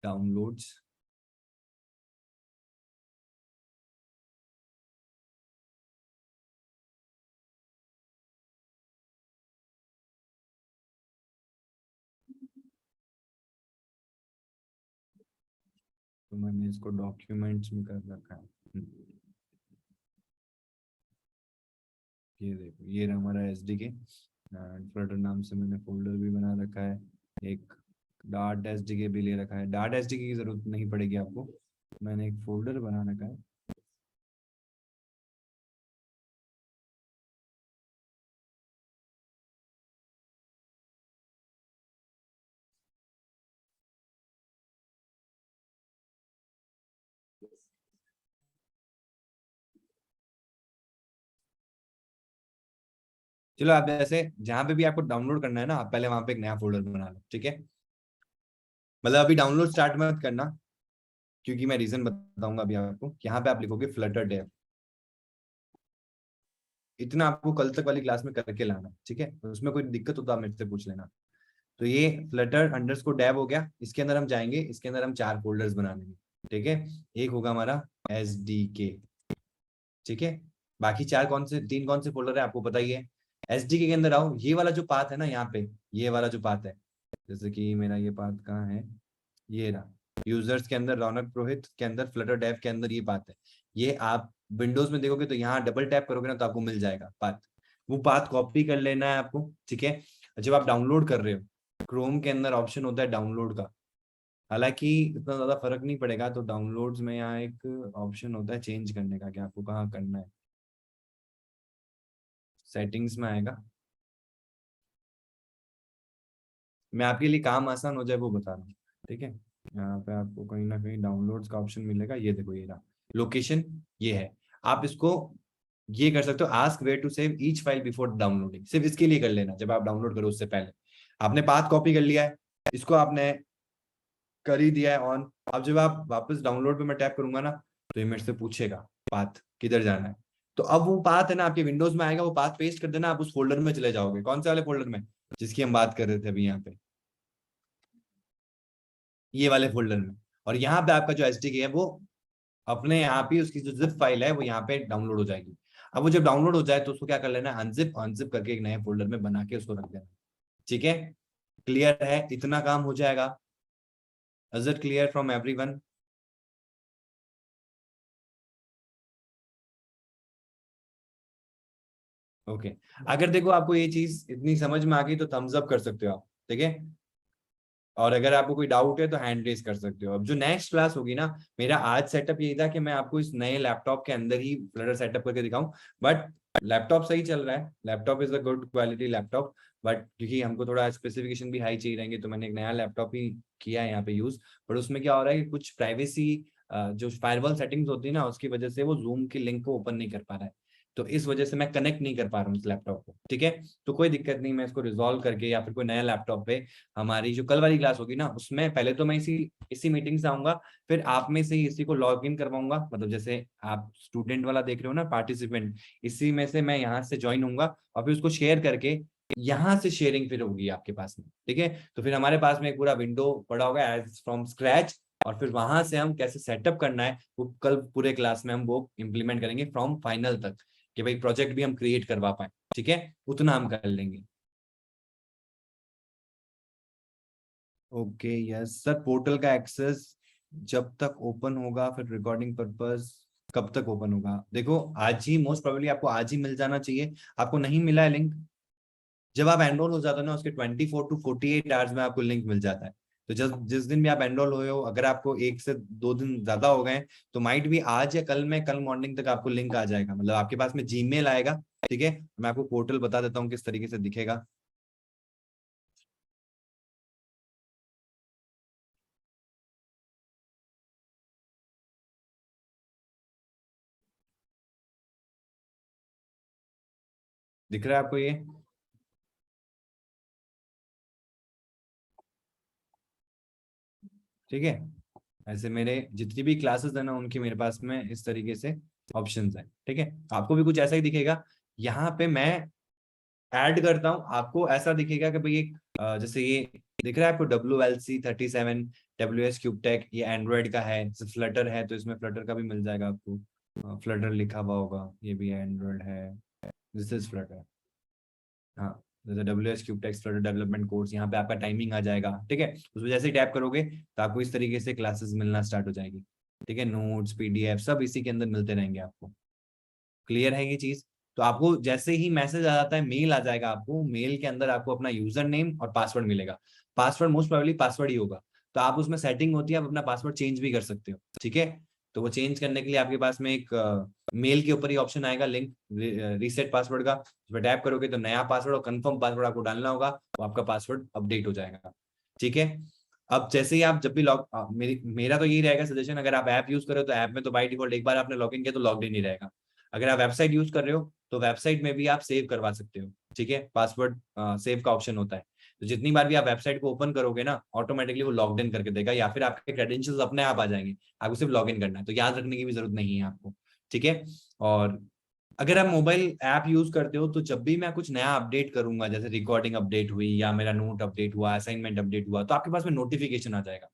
डाउनलोड्स, तो मैंने इसको डॉक्यूमेंट्स में कर रखा है। ये देखो, ये रहा हमारा एसडीके। फ्लटर नाम से मैंने फोल्डर भी बना रखा है, एक डार्ट एसडीके भी ले रखा है। डार्ट एसडीके की जरूरत नहीं पड़ेगी आपको, मैंने एक फोल्डर बना रखा है। चलो, आप ऐसे जहां पे भी आपको डाउनलोड करना है ना, आप पहले वहां पे एक नया फोल्डर बना लो, ठीक है। मतलब अभी डाउनलोड स्टार्ट मत करना, क्योंकि मैं रीजन बताऊंगा अभी आपको। यहाँ पे आप लिखोगे फ्लटर डेव, इतना आपको कल तक वाली क्लास में करके लाना, ठीक है। उसमें कोई दिक्कत हो तो आप मेरे से पूछ लेना। तो ये फ्लटर अंडरस्कोर डेव हो गया, इसके अंदर हम जाएंगे, इसके अंदर हम 4 फोल्डर्स बना लेंगे, ठीक है। एक होगा हमारा एसडीके, ठीक है। बाकी 4 कौन से, 3 कौन से फोल्डर है आपको पता ही है। एसडीके के अंदर आओ, ये वाला जो पाथ है ना यहाँ पे, ये वाला जो पाथ है, जैसे कि मेरा ये पाथ कहाँ है, ये रहा। यूजर्स के अंदर रौनक पुरोहित के अंदर फ्लटर डेव के अंदर ये पाथ है। ये आप विंडोज में देखोगे तो यहाँ डबल टैप करोगे ना तो आपको मिल जाएगा पाथ। वो पाथ कॉपी कर लेना है आपको, ठीक है। जब आप डाउनलोड कर रहे हो, क्रोम के अंदर ऑप्शन होता है डाउनलोड का, हालांकि इतना ज्यादा फर्क नहीं पड़ेगा। तो डाउनलोड्स में यहाँ एक ऑप्शन होता है चेंज करने का, कि आपको कहाँ करना है। सेटिंग्स में आएगा, मैं आपके लिए काम आसान हो जाए वो बता रहा हूँ, ठीक है। यहाँ पे आपको कहीं ना कहीं डाउनलोड्स का ऑप्शन मिलेगा, ये देखो ये रहा। लोकेशन ये है, आप इसको ये कर सकते हो, ask where to save each file before downloading. सिर्फ इसके लिए कर लेना, जब आप डाउनलोड करो उससे पहले। आपने पाथ कॉपी कर लिया है, इसको आपने कर ही दिया है ऑन। अब जब आप वापस डाउनलोड पे मैं टैप करूंगा ना, तो ये मेरे से पूछेगा पाथ किधर जाना है। तो अब वो पाथ है ना आपके विंडोज में आएगा, वो पाथ पेस्ट कर देना, आप उस फोल्डर में चले जाओगे। कौन से वाले फोल्डर में, जिसकी हम बात कर रहे थे अभी यहाँ पे, ये वाले फोल्डर में। और यहाँ पे आपका जो एसडीके है वो अपने आप ही, उसकी जो जिप फाइल है वो यहाँ पे डाउनलोड हो जाएगी। अब वो जब डाउनलोड हो जाए तो उसको क्या कर लेना है, अनजिप अनजिप करके एक नए फोल्डर में बना के उसको रख देना, ठीक है। क्लियर है, इतना काम हो जाएगा। Is it clear from everyone? Okay. अगर देखो आपको ये चीज इतनी समझ में आ गई तो थम्स अप कर सकते हो आप, ठीक है। और अगर आपको कोई डाउट है तो हैंड रेज कर सकते हो। अब जो नेक्स्ट क्लास होगी ना, मेरा आज सेटअप यही था कि मैं आपको इस नए लैपटॉप के अंदर ही फ्लटर सेटअप करके दिखाऊं। बट लैपटॉप सही चल रहा है, laptop is a good quality laptop. But क्योंकि हमको थोड़ा स्पेसिफिकेशन भी हाई चाहिए रहेंगे, तो मैंने एक नया लैपटॉप ही किया है यहाँ पे यूज। बट उसमें क्या हो रहा है कि कुछ प्राइवेसी जो फायरवॉल सेटिंग्स होती है ना, उसकी वजह से वो जूम की लिंक को ओपन नहीं कर पा रहा है। तो इस वजह से मैं कनेक्ट नहीं कर पा रहा हूँ इस लैपटॉप को, ठीक है। तो कोई दिक्कत नहीं, मैं इसको रिजॉल्व करके या फिर कोई नया लैपटॉप पे हमारी जो कल वाली क्लास होगी ना, उसमें पहले तो मैं इसी मीटिंग से आऊंगा, फिर आप में से ही इसी को लॉग इन करवाऊंगा। मतलब जैसे आप स्टूडेंट वाला देख रहे हो ना, पार्टिसिपेंट, इसी में से मैं यहाँ से ज्वाइन होऊंगा और फिर उसको शेयर करके यहाँ से शेयरिंग फिर होगी आपके पास में, ठीक है। तो फिर हमारे पास में एक पूरा विंडो पड़ा होगा एज फ्रॉम स्क्रैच, और फिर वहां से हम कैसे सेटअप करना है वो कल पूरे क्लास में हम वो इम्प्लीमेंट करेंगे फ्रॉम फाइनल तक, कि भाई प्रोजेक्ट भी हम क्रिएट करवा पाए, ठीक है। उतना हम कर लेंगे। ओके यस सर, पोर्टल का एक्सेस जब तक ओपन होगा, फिर रिकॉर्डिंग पर्पस कब तक ओपन होगा? देखो आज ही, मोस्ट प्रोबेबली आपको आज ही मिल जाना चाहिए। आपको नहीं मिला है लिंक, जब आप एनरोल हो जाते हो ना, उसके 24 to 48 आवर्स में आपको लिंक मिल जाता है। तो जिस दिन भी आप एनरोल हुए हो, अगर आपको 1 से 2 दिन ज्यादा हो गए तो माइट भी आज या कल मॉर्निंग तक आपको लिंक आ जाएगा, मतलब आपके पास में जीमेल आएगा। ठीक है, मैं आपको पोर्टल बता देता हूँ किस तरीके से दिखेगा। दिख रहा है आपको ये? ठीक है, ऐसे मेरे जितनी भी क्लासेस है ना उनकी मेरे पास में इस तरीके से ऑप्शंस है। ठीक है, आपको भी कुछ ऐसा ही दिखेगा। यहाँ पे मैं ऐड करता हूँ, आपको ऐसा दिखेगा कि भाई एक जैसे ये दिख रहा है आपको WLC37 WS क्यूब टेक, ये एंड्रॉइड का है। फ्लटर है तो इसमें फ्लटर का भी मिल जाएगा आपको, फ्लटर लिखा हुआ होगा, ये भी एंड्रॉइड है। This is Flutter. हाँ, जैसे WS Cube Tech Flutter development course, यहाँ पे आपका टाइमिंग आ जाएगा। ठीक है, उसमें जैसे ही टैप करोगे तो आपको इस तरीके से क्लासेस मिलना स्टार्ट हो जाएगी। ठीक है, नोट्स PDF सब इसी के अंदर मिलते रहेंगे आपको। क्लियर है ये चीज? तो आपको जैसे ही मैसेज आ जाता है, मेल आ जाएगा आपको, मेल के अंदर आपको अपना यूजर नेम और पासवर्ड मिलेगा। पासवर्ड मोस्ट प्रोबेबली पासवर्ड ही होगा, तो आप उसमें सेटिंग होती है, आप अपना पासवर्ड चेंज भी कर सकते हो। ठीक है, तो वो चेंज करने के लिए आपके पास में एक मेल के ऊपर ही ऑप्शन आएगा, लिंक रीसेट पासवर्ड का। उस पर टैप करोगे तो नया पासवर्ड और कंफर्म पासवर्ड आपको डालना होगा, तो आपका पासवर्ड अपडेट हो जाएगा। ठीक है, अब जैसे ही आप जब भी मेरा तो यही रहेगा सजेशन, अगर आप ऐप यूज कर रहे हो तो ऐप में तो बाय डिफॉल्ट एक बार आपने लॉगिन किया तो लॉग्ड इन ही रहेगा। अगर आप वेबसाइट यूज कर रहे हो तो वेबसाइट में भी आप सेव करवा सकते हो। ठीक है, पासवर्ड सेव का ऑप्शन होता है, तो जितनी बार भी आप वेबसाइट को ओपन करोगे ना, ऑटोमेटिकली वो लॉग्ड इन करके देगा, या फिर आपके क्रेडेंशियल्स अपने आप आ जाएंगे, आपको सिर्फ लॉग इन करना है, तो याद रखने की भी जरूरत नहीं है आपको। ठीक है, और अगर आप मोबाइल ऐप यूज करते हो तो जब भी मैं कुछ नया अपडेट करूंगा, जैसे रिकॉर्डिंग अपडेट हुई या मेरा नोट अपडेट हुआ, असाइनमेंट अपडेट हुआ, तो आपके पास में नोटिफिकेशन आ जाएगा।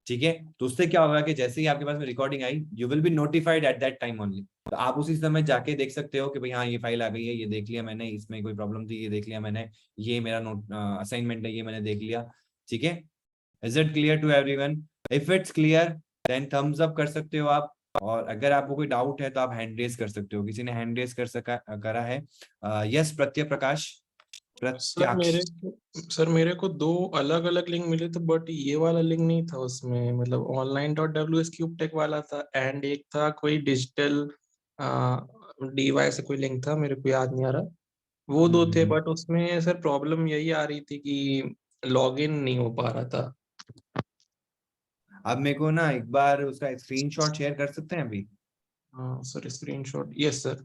ठीक है, तो उससे क्या होगा कि जैसे ही आपके पास में recording I, you will be notified at that time only. तो आप उसी समय जाके देख सकते हो कि भाई हाँ ये फाइल आ गई है, ये देख लिया मैंने, इसमें कोई प्रॉब्लम थी ये देख लिया मैंने, ये मेरा नोट असाइनमेंट है ये मैंने देख लिया। ठीक है, is it clear to everyone? If it's clear then thumbs up कर सकते हो आप, और अगर आपको कोई डाउट है तो आप हैंड रेज कर सकते हो। किसी ने हैंड रेज करा है? यस, प्रकाश, प्रत्याक्ष। सर मेरे को 2 अलग अलग लिंक मिले थे, बट ये वाला लिंक नहीं था उसमें, मतलब online.ws क्यूब टेक वाला था, एंड एक था कोई डिजिटल DY से कोई लिंक था, मेरे को याद नहीं आ रहा। वो 2 थे, बट उसमें सर प्रॉब्लम यही आ रही थी कि लॉगिन नहीं हो पा रहा था। अब मेरे को ना एक बार उसका स्क्रीनशॉट शेयर कर सकते हैं अभी? हाँ sir, screenshot, yes sir. Sir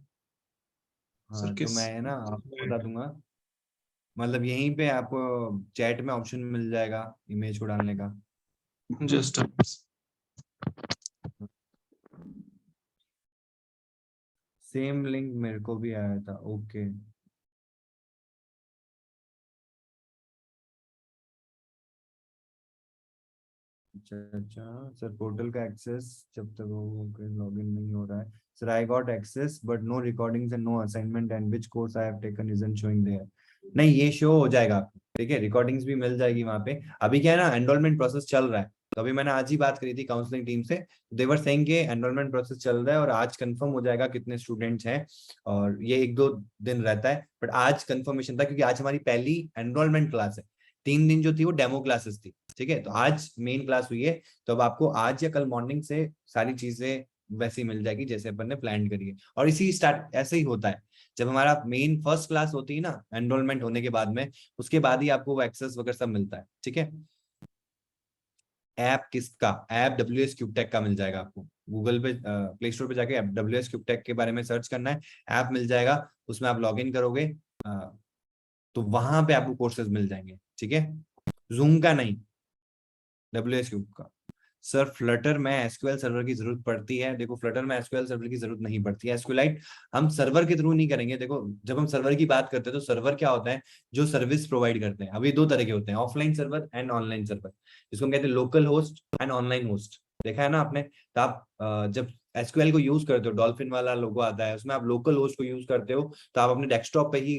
हाँ, तो किस, मैं ना आपको बता दूंगा, मतलब यहीं पे आपको चैट में ऑप्शन मिल जाएगा इमेज को डालने का। जस्ट सेम लिंक मेरे को भी आया था। ओके, अच्छा अच्छा सर, पोर्टल का एक्सेस जब तक लॉगिन नहीं हो रहा है। Sir I got access but no recordings and no assignment and which course I have taken isn't showing there. नहीं, ये शो हो जाएगा आपको। ठीक है, रिकॉर्डिंग्स भी मिल जाएगी वहां पे। अभी क्या है ना, एनरोलमेंट प्रोसेस चल रहा है, तो अभी मैंने आज ही बात करी थी काउंसलिंग टीम से, देवर सेइंग के एनरोलमेंट प्रोसेस चल रहा है और आज कंफर्म हो जाएगा कितने स्टूडेंट्स हैं, और ये 1-2 दिन रहता है, बट आज कंफर्मेशन था क्योंकि आज हमारी पहली एनरोलमेंट क्लास है। 3 दिन जो थी वो डेमो क्लासेस थी। ठीक है, तो आज मेन क्लास हुई है, तो अब आपको आज या कल मॉर्निंग से सारी चीजें वैसी मिल जाएगी जैसे अपन ने प्लान करी है। और इसी स्टार्ट ऐसे ही होता है, जब हमारा मेन फर्स्ट क्लास होती है ना एनरोलमेंट होने के बाद में, उसके बाद ही आपको वो एक्सेस वगैरह सब मिलता है। ठीक है, ऐप किसका? ऐप WS क्यूब टेक का मिल जाएगा आपको। गूगल पे प्ले स्टोर पे जाके WS क्यूब टेक के बारे में सर्च करना है, ऐप मिल जाएगा, उसमें आप लॉग इन करोगे तो वहां पे आपको कोर्सेज मिल जाएंगे। ठीक है, जूम का नहीं, WS क्यूब का। सर फ्लटर में एसक्यूएल सर्वर की जरूरत पड़ती है? देखो, फ्लटर में एसक्यूएल सर्वर की जरूरत नहीं पड़ती है। एसक्यूएलाइट हम सर्वर के थ्रू नहीं करेंगे। देखो, जब हम सर्वर की बात करते हैं तो सर्वर क्या होता है, जो सर्विस प्रोवाइड करते हैं। अभी 2 तरह के होते हैं, offline server and online server, जिसको हम कहते हैं local host and online host. देखा है ना आपने? तो आप जब एसक्यूएल को यूज करते हो, डॉल्फिन वाला लोगो आता है, उसमें आप लोकल होस्ट को यूज करते हो, तो आप अपने डेस्कटॉप पे ही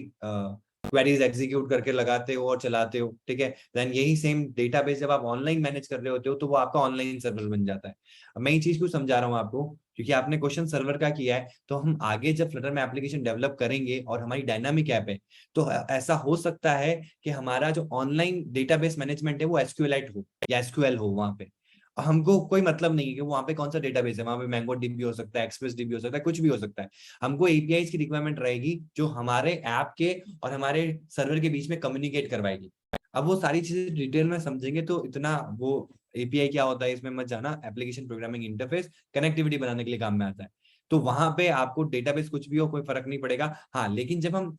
क्वेरीज एग्जीक्यूट करके लगाते हो और चलाते हो, ठीक है। देन यही सेम डेटाबेस जब आप ऑनलाइन मैनेज कर रहे होते हो तो वो आपका ऑनलाइन सर्वर बन जाता है। अब मैं ये चीज क्यों समझा रहा हूँ आपको, क्योंकि आपने क्वेश्चन सर्वर का किया है, तो हम आगे जब फ्लटर में एप्लीकेशन डेवलप करेंगे और हमारी डायनामिक ऐप है, तो ऐसा हो सकता है कि हमारा जो ऑनलाइन डेटाबेस मैनेजमेंट है वो एसक्यूएलाइट हो या एसक्यूएल हो वहां पे। हमको कोई मतलब नहीं है कि वहां पे कौन सा डेटाबेस है, वहां पे मैंगो डीबी हो सकता है, एक्सप्रेस डीबी हो सकता है, कुछ भी हो सकता है। हमको एपीआईज की रिक्वायरमेंट रहेगी जो हमारे ऐप के और हमारे सर्वर के बीच में कम्युनिकेट करवाएगी। अब वो सारी चीजें डिटेल में समझेंगे तो इतना वो एपीआई क्या होता है इसमें मत जाना, एप्लीकेशन प्रोग्रामिंग इंटरफेस कनेक्टिविटी बनाने के लिए काम में आता है। तो वहां पे आपको डेटाबेस कुछ भी हो कोई फर्क नहीं पड़ेगा। हाँ, लेकिन जब हम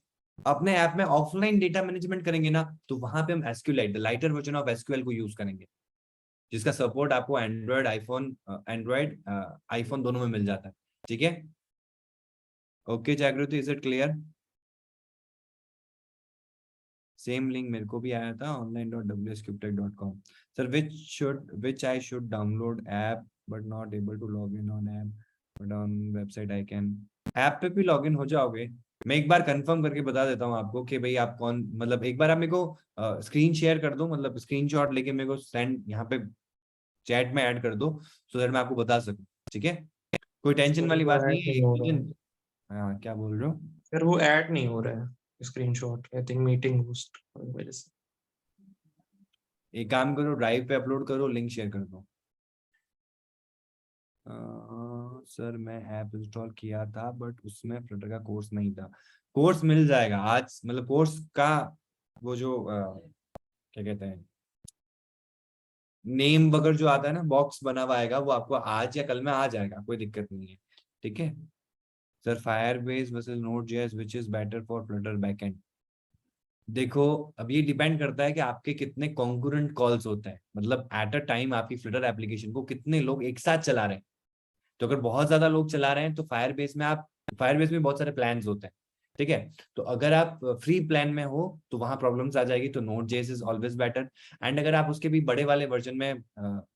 अपने ऐप में ऑफलाइन डेटा मैनेजमेंट करेंगे ना, तो वहां पे हम SQLite, the lighter version of SQL को यूज करेंगे, जिसका सपोर्ट आपको आईफोन दोनों में मिल जाता है, ठीक है। ओके जागृति, is it clear? Same link मेरे को भी आया था online.wscuptech.com। Sir which I should download app but not able to log in on app but on website I can। App पे भी लॉग इन हो जाओगे। मैं एक बार कंफर्म करके बता देता हूँ आपको कि भाई आप कौन, मतलब एक बार आप मेरे को स्क्रीन शेयर कर दो, मतलब स्क्रीनशॉट लेके मेरे को सेंड यहाँ पे चैट में ऐड कर दो, सो दैट मैं आपको बता सकूं, ठीक है। कोई टेंशन वाली बात नहीं है, एक दो दिन। हाँ, क्या बोल रहे हो? सर वो ऐड नहीं हो रहा है screenshot, I think meeting host की वजह से। एक काम करो, ड्राइव पे अपलोड करो, लिंक शेयर कर दो। सर मैं ऐप इंस्टॉल किया था बट उसमें फ्लटर का कोर्स नहीं था। कोर्स मिल जाएगा आज, मतलब कोर्स का वो जो क्या कहते हैं, नेम वगैरह जो आता है ना, बॉक्स बना हुआ आएगा, वो आपको आज या कल में आ जाएगा, कोई दिक्कत नहीं है, ठीक है। Sir Firebase versus NodeJS which is better for Flutter backend? देखो, अब ये डिपेंड करता है कि आपके कितने कॉन्करेंट कॉल्स होते हैं, मतलब एट अ टाइम आपकी फ्लटर एप्लीकेशन को कितने लोग एक साथ चला रहे हैं। तो अगर बहुत ज्यादा लोग चला रहे हैं तो फायरबेस में बहुत सारे प्लान्स होते हैं, ठीक है। तो अगर आप फ्री प्लान में हो तो वहां प्रॉब्लम्स आ जाएगी, तो नोड.जेएस इज ऑलवेज बेटर। एंड अगर आप उसके भी बड़े वाले वर्जन में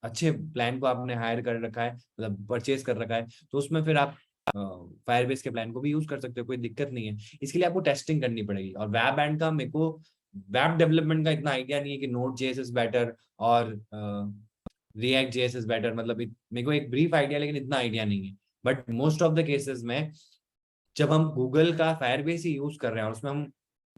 अच्छे प्लान को आपने हायर कर रखा है, मतलब परचेज कर रखा है, तो उसमें फिर आप फायरबेस के प्लान को भी यूज कर सकते हो, कोई दिक्कत नहीं है। इसके लिए आपको टेस्टिंग करनी पड़ेगी। और वेब एंड का मेरे को वेब डेवलपमेंट का इतना आइडिया नहीं है कि नोड.जेएस इज बेटर और रिएक्ट जेएस इज बेटर, मतलब मेरे को एक ब्रीफ आइडिया, लेकिन इतना आइडिया नहीं है। But most of the cases में जब हम गूगल का फायरबेस ही यूज कर रहे हैं और उसमें हम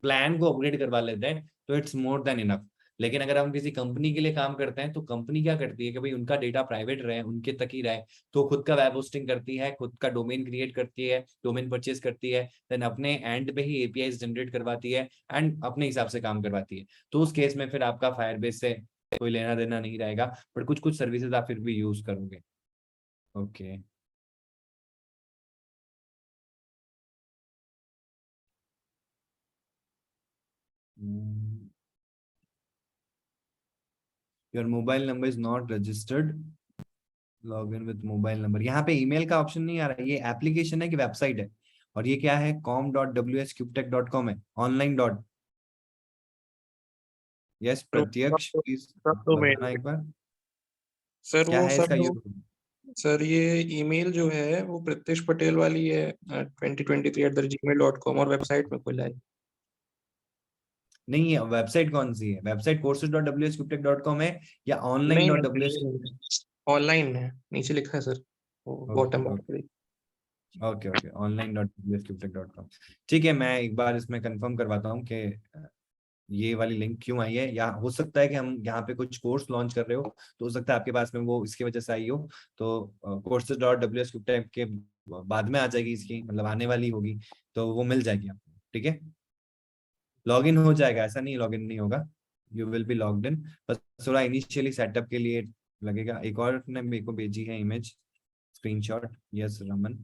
प्लान को अपग्रेड करवा लेते हैं तो इट्स मोर देन इनफ। लेकिन अगर हम किसी कंपनी के लिए काम करते हैं तो कंपनी क्या करती है कि भाई उनका डेटा प्राइवेट रहे, उनके तक ही रहे, तो खुद का वेब होस्टिंग करती है, खुद का डोमेन क्रिएट करती है, डोमेन परचेज करती है, देन अपने एंड पे ही एपीआई जनरेट करवाती है एंड अपने हिसाब से काम करवाती है। तो उस केस में फिर आपका फायरबेस से कोई लेना देना नहीं रहेगा, पर कुछ कुछ सर्विसेज आप फिर भी यूज करोगे। Okay your mobile number is not registered, log in with mobile number. यहाँ पे ईमेल का ऑप्शन नहीं आ रहा है, ये एप्लीकेशन है कि वेबसाइट है? और ये क्या है? com.wscuptech.com है, ऑनलाइन डॉट। यस प्रत्यक्ष, प्लीज सब डोमेन बताना एक बार सर, क्या वो है इसका सब यूज। सर ये ईमेल जो है वो प्रत्यक्ष पटेल वाली है 2023@gmail.com, और वेबसाइट में खुला है। नहीं है, वेबसाइट कौन सी है? वेबसाइट courses.wscuptech.com है या नहीं online.ws? नहीं, ऑनलाइन है, नीचे लिखा है sir, bottom okay okay okay, online.wscuptech.com। ठीक है, मैं एक बार इसमें कंफर्म करवाता हूँ कि ये वाली लिंक क्यों आई है, या हो सकता है कि हम यहाँ पे कुछ कोर्स लॉन्च कर रहे हो, तो हो सकता है आपके पास में वो इसकी वजह से आई हो। तो courses.wscuptech के बाद में आ जाएगी इसकी, मतलब आने वाली होगी, तो वो मिल जाएगी आपको, ठीक है। लॉगिन हो जाएगा, ऐसा नहीं लॉगिन नहीं होगा, you will be logged in. बस थोड़ा इनिशियली सेटअप के लिए लगेगा। एक और ने मेरे को भेजी है image screenshot, yes Raman.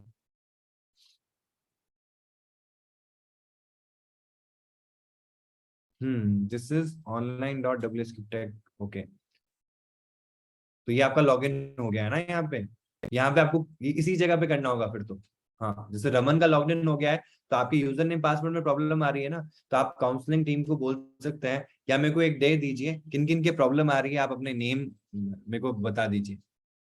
This is online.wscuptech। Okay, तो ये आपका लॉगिन हो गया है ना यहाँ पे आपको इसी जगह पे करना होगा फिर तो। हाँ, जैसे रमन का लॉगिन हो गया है, तो आपकी यूजर नेम पासवर्ड में प्रॉब्लम आ रही है ना, तो आप काउंसलिंग टीम को बोल सकते हैं या मेरे को एक डे दीजिए, किन किन के प्रॉब्लम आ रही है, आप अपने नेम मेरे को बता दीजिए,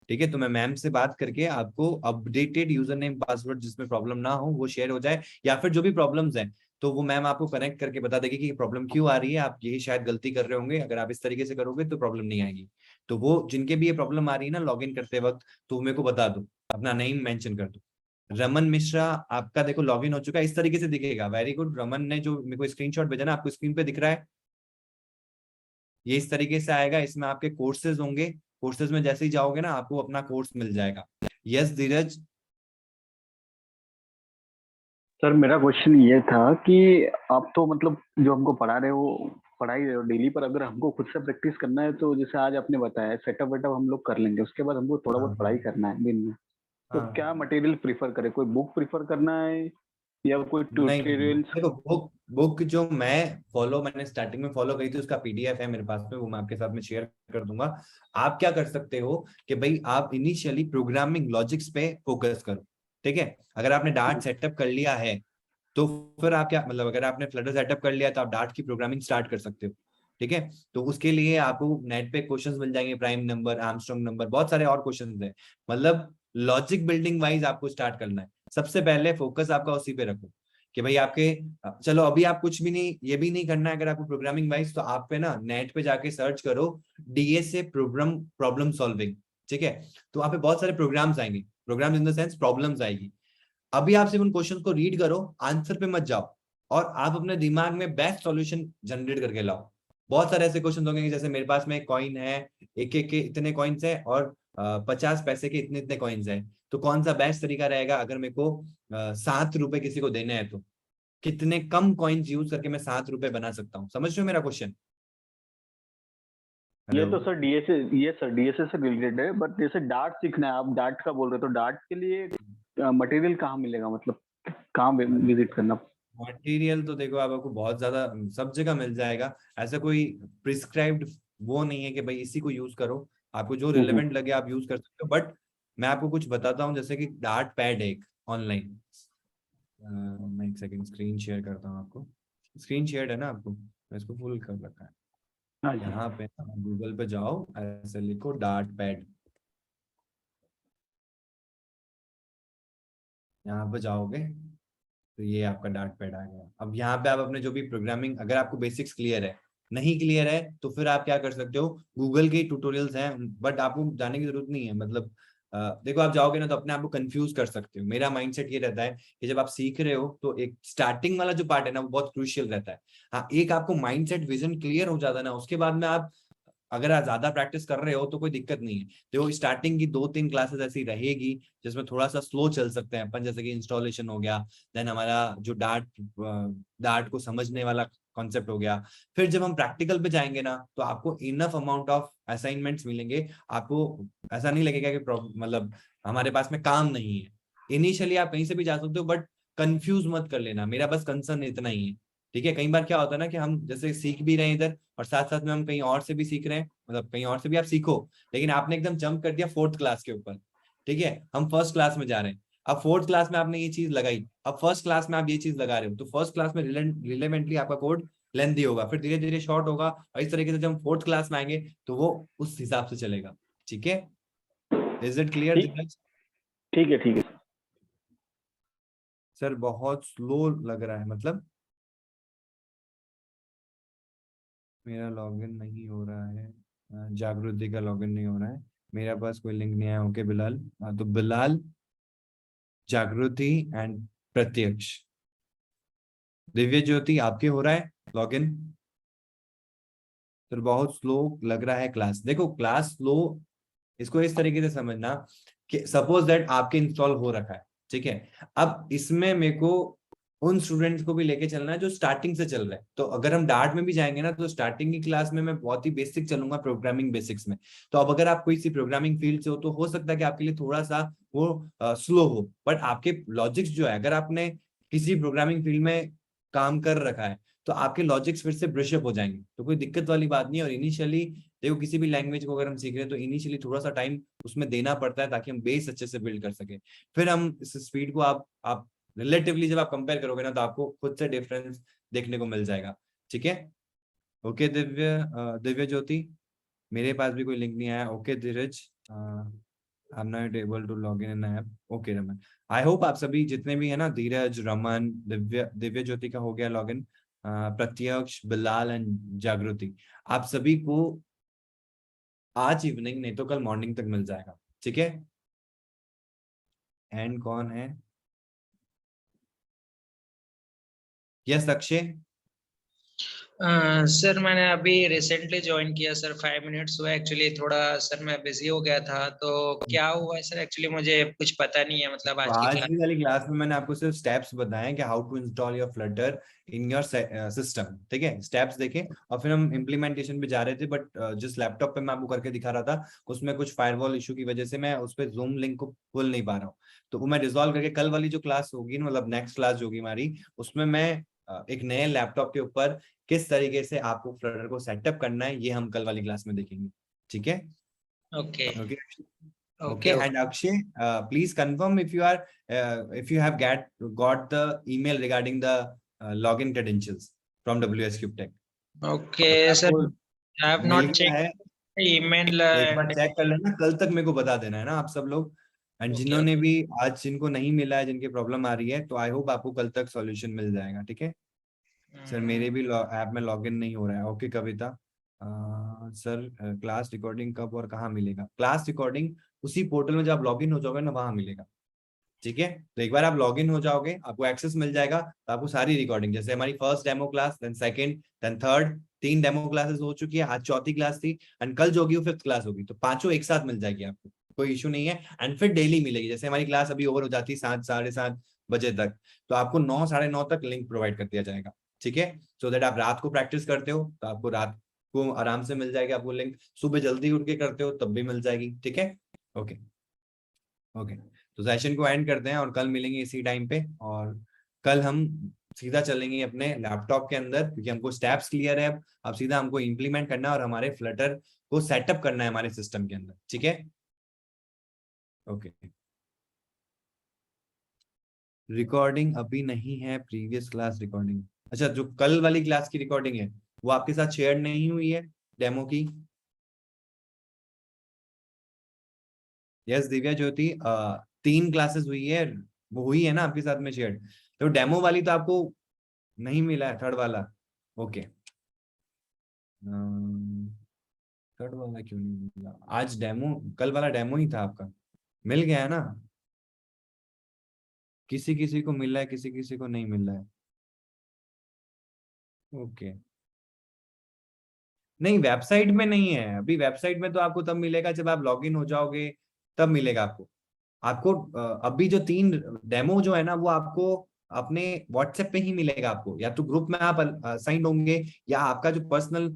ठीक है। तो मैं मैम से बात करके आपको अपडेटेड यूजर नेम पासवर्ड जिसमें प्रॉब्लम ना हो वो शेयर हो जाए, या फिर जो भी प्रॉब्लम्स हैं तो वो मैम आपको कनेक्ट करके बता देगी कि प्रॉब्लम क्यों आ रही है, आप यही शायद गलती कर रहे होंगे, अगर आप इस तरीके से करोगे तो प्रॉब्लम नहीं आएगी। तो वो जिनके भी ये प्रॉब्लम आ रही है ना लॉगिन करते वक्त, तो मेरे को बता दो, अपना नेम मेंशन कर दो। रमन मिश्रा आपका देखो लॉगिन हो चुका है, इस तरीके से दिखेगा। वेरी गुड, रमन ने जो मेरे को स्क्रीनशॉट भेजा ना, आपको स्क्रीन पे दिख रहा है, ये इस तरीके से आएगा। इसमें आपके कोर्सेज होंगे, कोर्सेज में जैसे ही जाओगे ना आपको अपना कोर्स मिल जाएगा। यस धीरज। सर मेरा क्वेश्चन ये था कि आप तो मतलब जो हमको पढ़ा रहे हो पढ़ा ही रहे हो डेली, पर अगर हमको खुद से प्रैक्टिस करना है तो जैसे आज आपने बताया सेटअप वेटअप हम लोग कर लेंगे, उसके बाद हमको थोड़ा बहुत पढ़ाई करना है दिन में, तो क्या मटेरियल प्रीफर करें? कोई बुक प्रीफर करना है या कोई नहीं ट्यूटोरियल? देखो, बुक जो मैंने स्टार्टिंग में फॉलो करी थी उसका पीडीएफ है मेरे पास में, वो मैं आपके साथ में शेयर कर दूंगा। आप क्या कर सकते हो कि भाई आप इनिशियली प्रोग्रामिंग लॉजिक्स पे फोकस करो, ठीक है। अगर आपने डार्ट सेटअप कर लिया है तो फिर आप क्या मतलब, अगर आपने फ्लटर सेटअप कर लिया तो आप डार्ट की प्रोग्रामिंग स्टार्ट कर सकते हो, ठीक है। तो उसके लिए आपको नेट पे क्वेश्चंस मिल जाएंगे, प्राइम नंबर, आर्मस्ट्रांग नंबर, बहुत सारे और क्वेश्चंस हैं। मतलब लॉजिक बिल्डिंग वाइज आपको स्टार्ट करना है। सबसे पहले फोकस आपका उसी पे रखो कि भाई आपके, चलो अभी आप कुछ भी नहीं, ये भी नहीं करना है अगर आपको प्रोग्रामिंग वाइज, तो आप पे ना नेट पे जाके सर्च करो डीएसए प्रॉब्लम सॉल्विंग, ठीक है। तो वहाँ पे बहुत सारे प्रोग्राम्स आएंगे, programs in the sense problems आएगी। अभी आप सिर्फ उन क्वेश्चन को रीड करो, आंसर पे मत जाओ, और आप अपने दिमाग में बेस्ट सॉल्यूशन जनरेट करके लाओ। बहुत सारे ऐसे क्वेश्चन होंगे, जैसे मेरे पास में एक कॉइन है, एक एक के इतने कॉइन्स है, और 50 पैसे के इतने इतने कॉइन्स है, तो कौन सा बेस्ट तरीका रहेगा अगर मेरे को 7 रुपए किसी को देने हैं, तो कितने कम कॉइन्स यूज करके मैं 7 रुपए बना सकता हूँ। समझ रहे हो मेरा क्वेश्चन? ये हेलो। तो सर डीएसए, ये सर डीएसए से रिलेटेड है, बट जैसे डार्ट सीखना है, आप डार्ट का बोल रहे हो, तो डार्ट के लिए मटेरियल कहाँ मिलेगा, मतलब कहाँ विजिट करना? मटेरियल तो देखो आपको बहुत ज्यादा सब जगह मिल जाएगा, ऐसा कोई प्रिस्क्राइब्ड वो नहीं है कि भाई इसी को यूज करो, आपको जो रिलेवेंट लगे आप यूज कर सकते हो। बट मैं आपको कुछ बताता हूँ, जैसे कि डार्ट पैड है एक ऑनलाइन, मैं एक सेकंड स्क्रीन शेयर करता हूँ आपको। स्क्रीन शेयर है ना आपको, मैं इसको फुल कर रखा है। हाँ जी। यहाँ पे गूगल पे जाओ, ऐसे लिखो डार्ट पैड, यहाँ पे जाओगे तो ये आपका डार्ट पैड आ गया। अब यहाँ पे आप अपने जो भी प्रोग्रामिंग, अगर आपको बेसिक्स क्लियर है, नहीं क्लियर है तो फिर आप क्या कर सकते हो, गूगल के ट्यूटोरियल्स हैं, बट आपको जाने की जरूरत नहीं है। मतलब देखो आप जाओगे ना तो अपने आप को कंफ्यूज कर सकते हो। मेरा माइंडसेट ये रहता है कि जब आप सीख रहे हो तो एक स्टार्टिंग वाला जो पार्ट है ना वो बहुत क्रूशियल रहता है। हाँ, एक आपको माइंडसेट विजन क्लियर हो जाता है ना, उसके बाद में आप अगर आप ज्यादा प्रैक्टिस कर रहे हो तो कोई दिक्कत नहीं है। देखो स्टार्टिंग की 2-3 क्लासेस ऐसी रहेगी जिसमें थोड़ा सा स्लो चल सकते हैं अपन, जैसे कि इंस्टॉलेशन हो गया, देन हमारा जो डार्ट को समझने वाला कॉन्सेप्ट हो गया। फिर जब हम प्रैक्टिकल पे जाएंगे ना तो आपको इनफ अमाउंट ऑफ असाइनमेंट्स मिलेंगे, आपको ऐसा नहीं लगेगा कि मतलब हमारे पास में काम नहीं है। इनिशियली आप कहीं से भी जा सकते हो, बट कंफ्यूज मत कर लेना, मेरा बस कंसर्न इतना ही है, ठीक है। कई बार क्या होता है ना कि हम जैसे सीख भी रहे हैं इधर और साथ साथ में हम कहीं और से भी सीख रहे हैं, मतलब कहीं और से भी आप सीखो, लेकिन आपने एकदम जंप कर दिया 4th क्लास के ऊपर, ठीक है। हम 1st क्लास में जा रहे हैं, अब 4th क्लास में आपने ये चीज लगाई, अब 1st क्लास में आप ये चीज लगा रहे हो, तो 1st क्लास में रिलेवेंटली आपका कोड लेंथी होगा, फिर धीरे धीरे शॉर्ट होगा, और इस तरीके से जब हम 4th क्लास में आएंगे तो वो उस हिसाब से चलेगा, ठीक है। इज इट क्लियर ठीक धीरज? ठीक है, ठीक है। सर बहुत स्लो लग रहा है, मतलब मेरा लॉगिन नहीं हो रहा है, जागृति का लॉगिन नहीं हो रहा है, मेरा पास कोई लिंक नहीं आया। ओके बिलाल, तो बिलाल, जागृति एंड प्रत्यक्ष, दिव्य ज्योति आपके हो रहा है लॉगिन? तो बहुत स्लो लग रहा है क्लास। देखो क्लास स्लो, इसको इस तरीके से समझना कि सपोज दैट आपके इंस्टॉल हो रखा है, ठीक है। अब इसमें मेरे को उन स्टूडेंट्स को भी लेके चलना है जो स्टार्टिंग से चल रहे हैं। तो अगर हम डार्ट में भी जाएंगे ना तो स्टार्टिंग की क्लास में मैं बहुत ही बेसिक चलूंगा, प्रोग्रामिंग बेसिक्स में। तो अब अगर आप कोई सी प्रोग्रामिंग फील्ड से हो तो हो सकता है कि आपके लिए थोड़ा सा वो स्लो हो, बट आपके लॉजिक्स जो है, अगर आपने किसी प्रोग्रामिंग फील्ड में काम कर रखा है तो आपके लॉजिक्स फिर से ब्रशअप हो जाएंगे, तो कोई दिक्कत वाली बात नहीं है। और इनिशियली देखो किसी भी लैंग्वेज को अगर हम सीख रहे हैं तो इनिशियली थोड़ा सा टाइम उसमें देना पड़ता है ताकि हम बेस अच्छे से बिल्ड कर सके। फिर हम इस स्पीड को आप रिलेटिवली जब आप कंपेयर करोगे ना तो आपको खुद से डिफरेंस देखने को मिल जाएगा, ठीक है। ओके दिव्य ज्योति, मेरे पास भी कोई लिंक नहीं आया। Okay Dheeraj, I'm not able to log in an app. Okay, Raman. I hope आप सभी जितने भी है ना, धीरज, रमन, दिव्य ज्योति का हो गया लॉगिन, प्रत्यक्ष, बिलाल एंड जागृति, आप सभी को आज इवनिंग नहीं तो कल मॉर्निंग तक मिल जाएगा, ठीक है? एंड कौन है? यस अक्षय. सर मैंने अभी रिसेंटली ज्वाइन किया सर, 5 मिनट्स हुआ एक्चुअली, थोड़ा सर मैं बिजी हो गया था, तो क्या हुआ है सर एक्चुअली मुझे कुछ पता नहीं है, मतलब तो आज की आज क्लास। की वाली क्लास में मैंने आपको सिर्फ स्टेप्स बताए कि how to install your Flutter in your system, ठीक है? स्टेप्स देखे और फिर हम इम्प्लीमेंटेशन पे जा रहे थे, बट जिस लैपटॉप पे मैं आपको करके दिखा रहा था उसमें कुछ फायरवॉल इशू की वजह से मैं उस पर जूम लिंक को खोल नहीं पा रहा हूँ, तो वो मैं रिजॉल्व करके कल वाली जो क्लास होगी, मतलब नेक्स्ट क्लास जो होगी हमारी, उसमें मैं एक नए लैपटॉप के ऊपर किस तरीके से आपको फ्लटर को सेटअप करना है, ये हम कल वाली क्लास में देखेंगे, ठीक है? Okay okay. Okay Okay, and Akshay, please confirm if you are if you have got the email regarding the login credentials from WS Cube Tech. Okay sir, आपको आई हैव मिल नॉट गया है? Check email. एक बार check कर लेना, कल तक मेरे को बता देना है ना आप सब लोग, एंड Okay, जिन्होंने भी आज जिनको नहीं मिला है, जिनकी प्रॉब्लम आ रही है, तो आई होप आपको कल तक सॉल्यूशन मिल जाएगा, ठीक है? सर मेरे भी ऐप में लॉगिन नहीं हो रहा है. ओके कविता, सर क्लास रिकॉर्डिंग कब और कहाँ मिलेगा? क्लास रिकॉर्डिंग उसी पोर्टल में जब आप लॉगिन हो जाओगे ना, वहां मिलेगा, ठीक है? तो एक बार आप लॉगिन हो जाओगे, आपको एक्सेस मिल जाएगा, तो आपको सारी रिकॉर्डिंग, जैसे हमारी first demo class, then second, then third, 3 demo classes हो चुकी है, आज चौथी क्लास थी, एंड कल जो होगी वो 5th क्लास होगी, तो पांचों एक साथ मिल जाएगी आपको, कोई इशू नहीं है. एंड फिर डेली मिलेगी, जैसे हमारी क्लास अभी ओवर हो जाती है 7 साढ़े 7 बजे तक, तो आपको 9 साढ़े 9 तक लिंक प्रोवाइड कर दिया जाएगा, ठीक है? सो दैट आप रात को प्रैक्टिस करते हो तो आपको रात को आराम से मिल जाएगी आपको लिंक, सुबह जल्दी उठ के करते हो तब भी मिल जाएगी, ठीक है? ओके ओके, तो सेशन को एंड करते हैं और कल मिलेंगे इसी टाइम पे, और कल हम सीधा चलेंगे अपने लैपटॉप के अंदर, क्योंकि हमको स्टेप्स क्लियर है, अब सीधा हमको इम्प्लीमेंट करना है और हमारे फ्लटर को सेटअप करना है हमारे सिस्टम के अंदर, ठीक है? ओके. रिकॉर्डिंग अभी नहीं है, प्रीवियस क्लास रिकॉर्डिंग, अच्छा जो कल वाली क्लास की रिकॉर्डिंग है वो आपके साथ शेयर नहीं हुई है डेमो की? यस दिव्या ज्योति, 3 क्लासेस हुई है, वो हुई है ना आपके साथ में शेयर, तो डेमो वाली तो आपको नहीं मिला है, थर्ड वाला. ओके, थर्ड वाला क्यों नहीं मिला? आज डेमो, कल वाला डेमो ही था आपका, मिल गया है ना? किसी किसी को मिला है, किसी किसी को नहीं मिला है. ओके, नहीं वेबसाइट में नहीं है अभी, वेबसाइट में तो आपको तब मिलेगा जब आप लॉगिन हो जाओगे, तब मिलेगा आपको. आपको अभी जो 3 डेमो जो है ना, वो आपको अपने व्हाट्सएप पे ही मिलेगा आपको, या तो ग्रुप में आप साइन होंगे, या आपका जो पर्सनल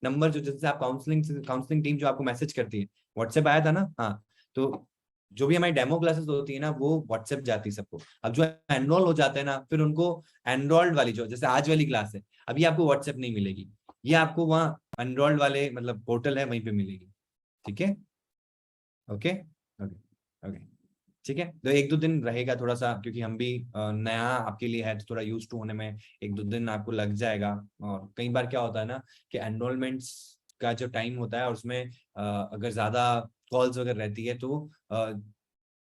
नंबर जो जिससे आप काउंसलिंग टीम जो आपको मैसेज करती है, व्हाट्सएप आया था ना, हाँ, तो जो भी हमारी डेमो क्लासेस होती है ना, वो व्हाट्सएप जाती है सबको. अब जो एनरोल हो जाते हैं ना, फिर उनको एनरोल्ड वाली जो जैसे आज वाली क्लास है, अभी आपको व्हाट्सएप नहीं मिलेगी, ये आपको वहाँ एनरोल्ड वाले मतलब पोर्टल है वहीं पे मिलेगी, ठीक है? ओके ओके ओके, ठीक है? तो 1-2 दिन रहेगा थोड़ा सा, क्योंकि हम भी नया आपके लिए है, तो थोड़ा यूज टू होने में 1-2 दिन आपको लग जाएगा. और कई बार क्या होता है ना कि एनरोलमेंट्स का जो टाइम होता है, और उसमें अगर ज्यादा कॉल्स वगैरह रहती है, तो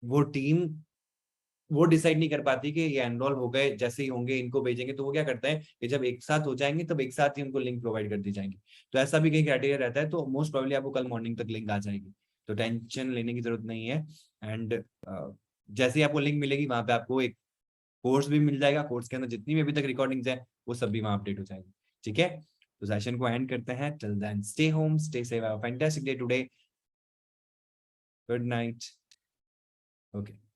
वो टीम वो डिसाइड नहीं कर पाती कि ये एनरोल हो गए, जैसे ही होंगे इनको भेजेंगे, तो वो क्या करते हैं कि जब एक साथ हो जाएंगे तब एक साथ ही उनको लिंक प्रोवाइड कर दी जाएंगी. तो ऐसा भी कहीं क्राइटेरिया रहता है, तो मोस्ट प्रोबेबली आपको कल मॉर्निंग तक लिंक आ जाएगी, तो टेंशन लेने की जरूरत नहीं है. एंड जैसे ही आपको लिंक मिलेगी, वहां पे आपको एक कोर्स भी मिल जाएगा, कोर्स के अंदर जितनी भी अभी तक रिकॉर्डिंग्स है वो सब भी वहां अपडेट हो जाएगी, ठीक है? तो सेशन को एंड करते हैं. Till then stay home, stay safe, have a fantastic day today, good night. Okay.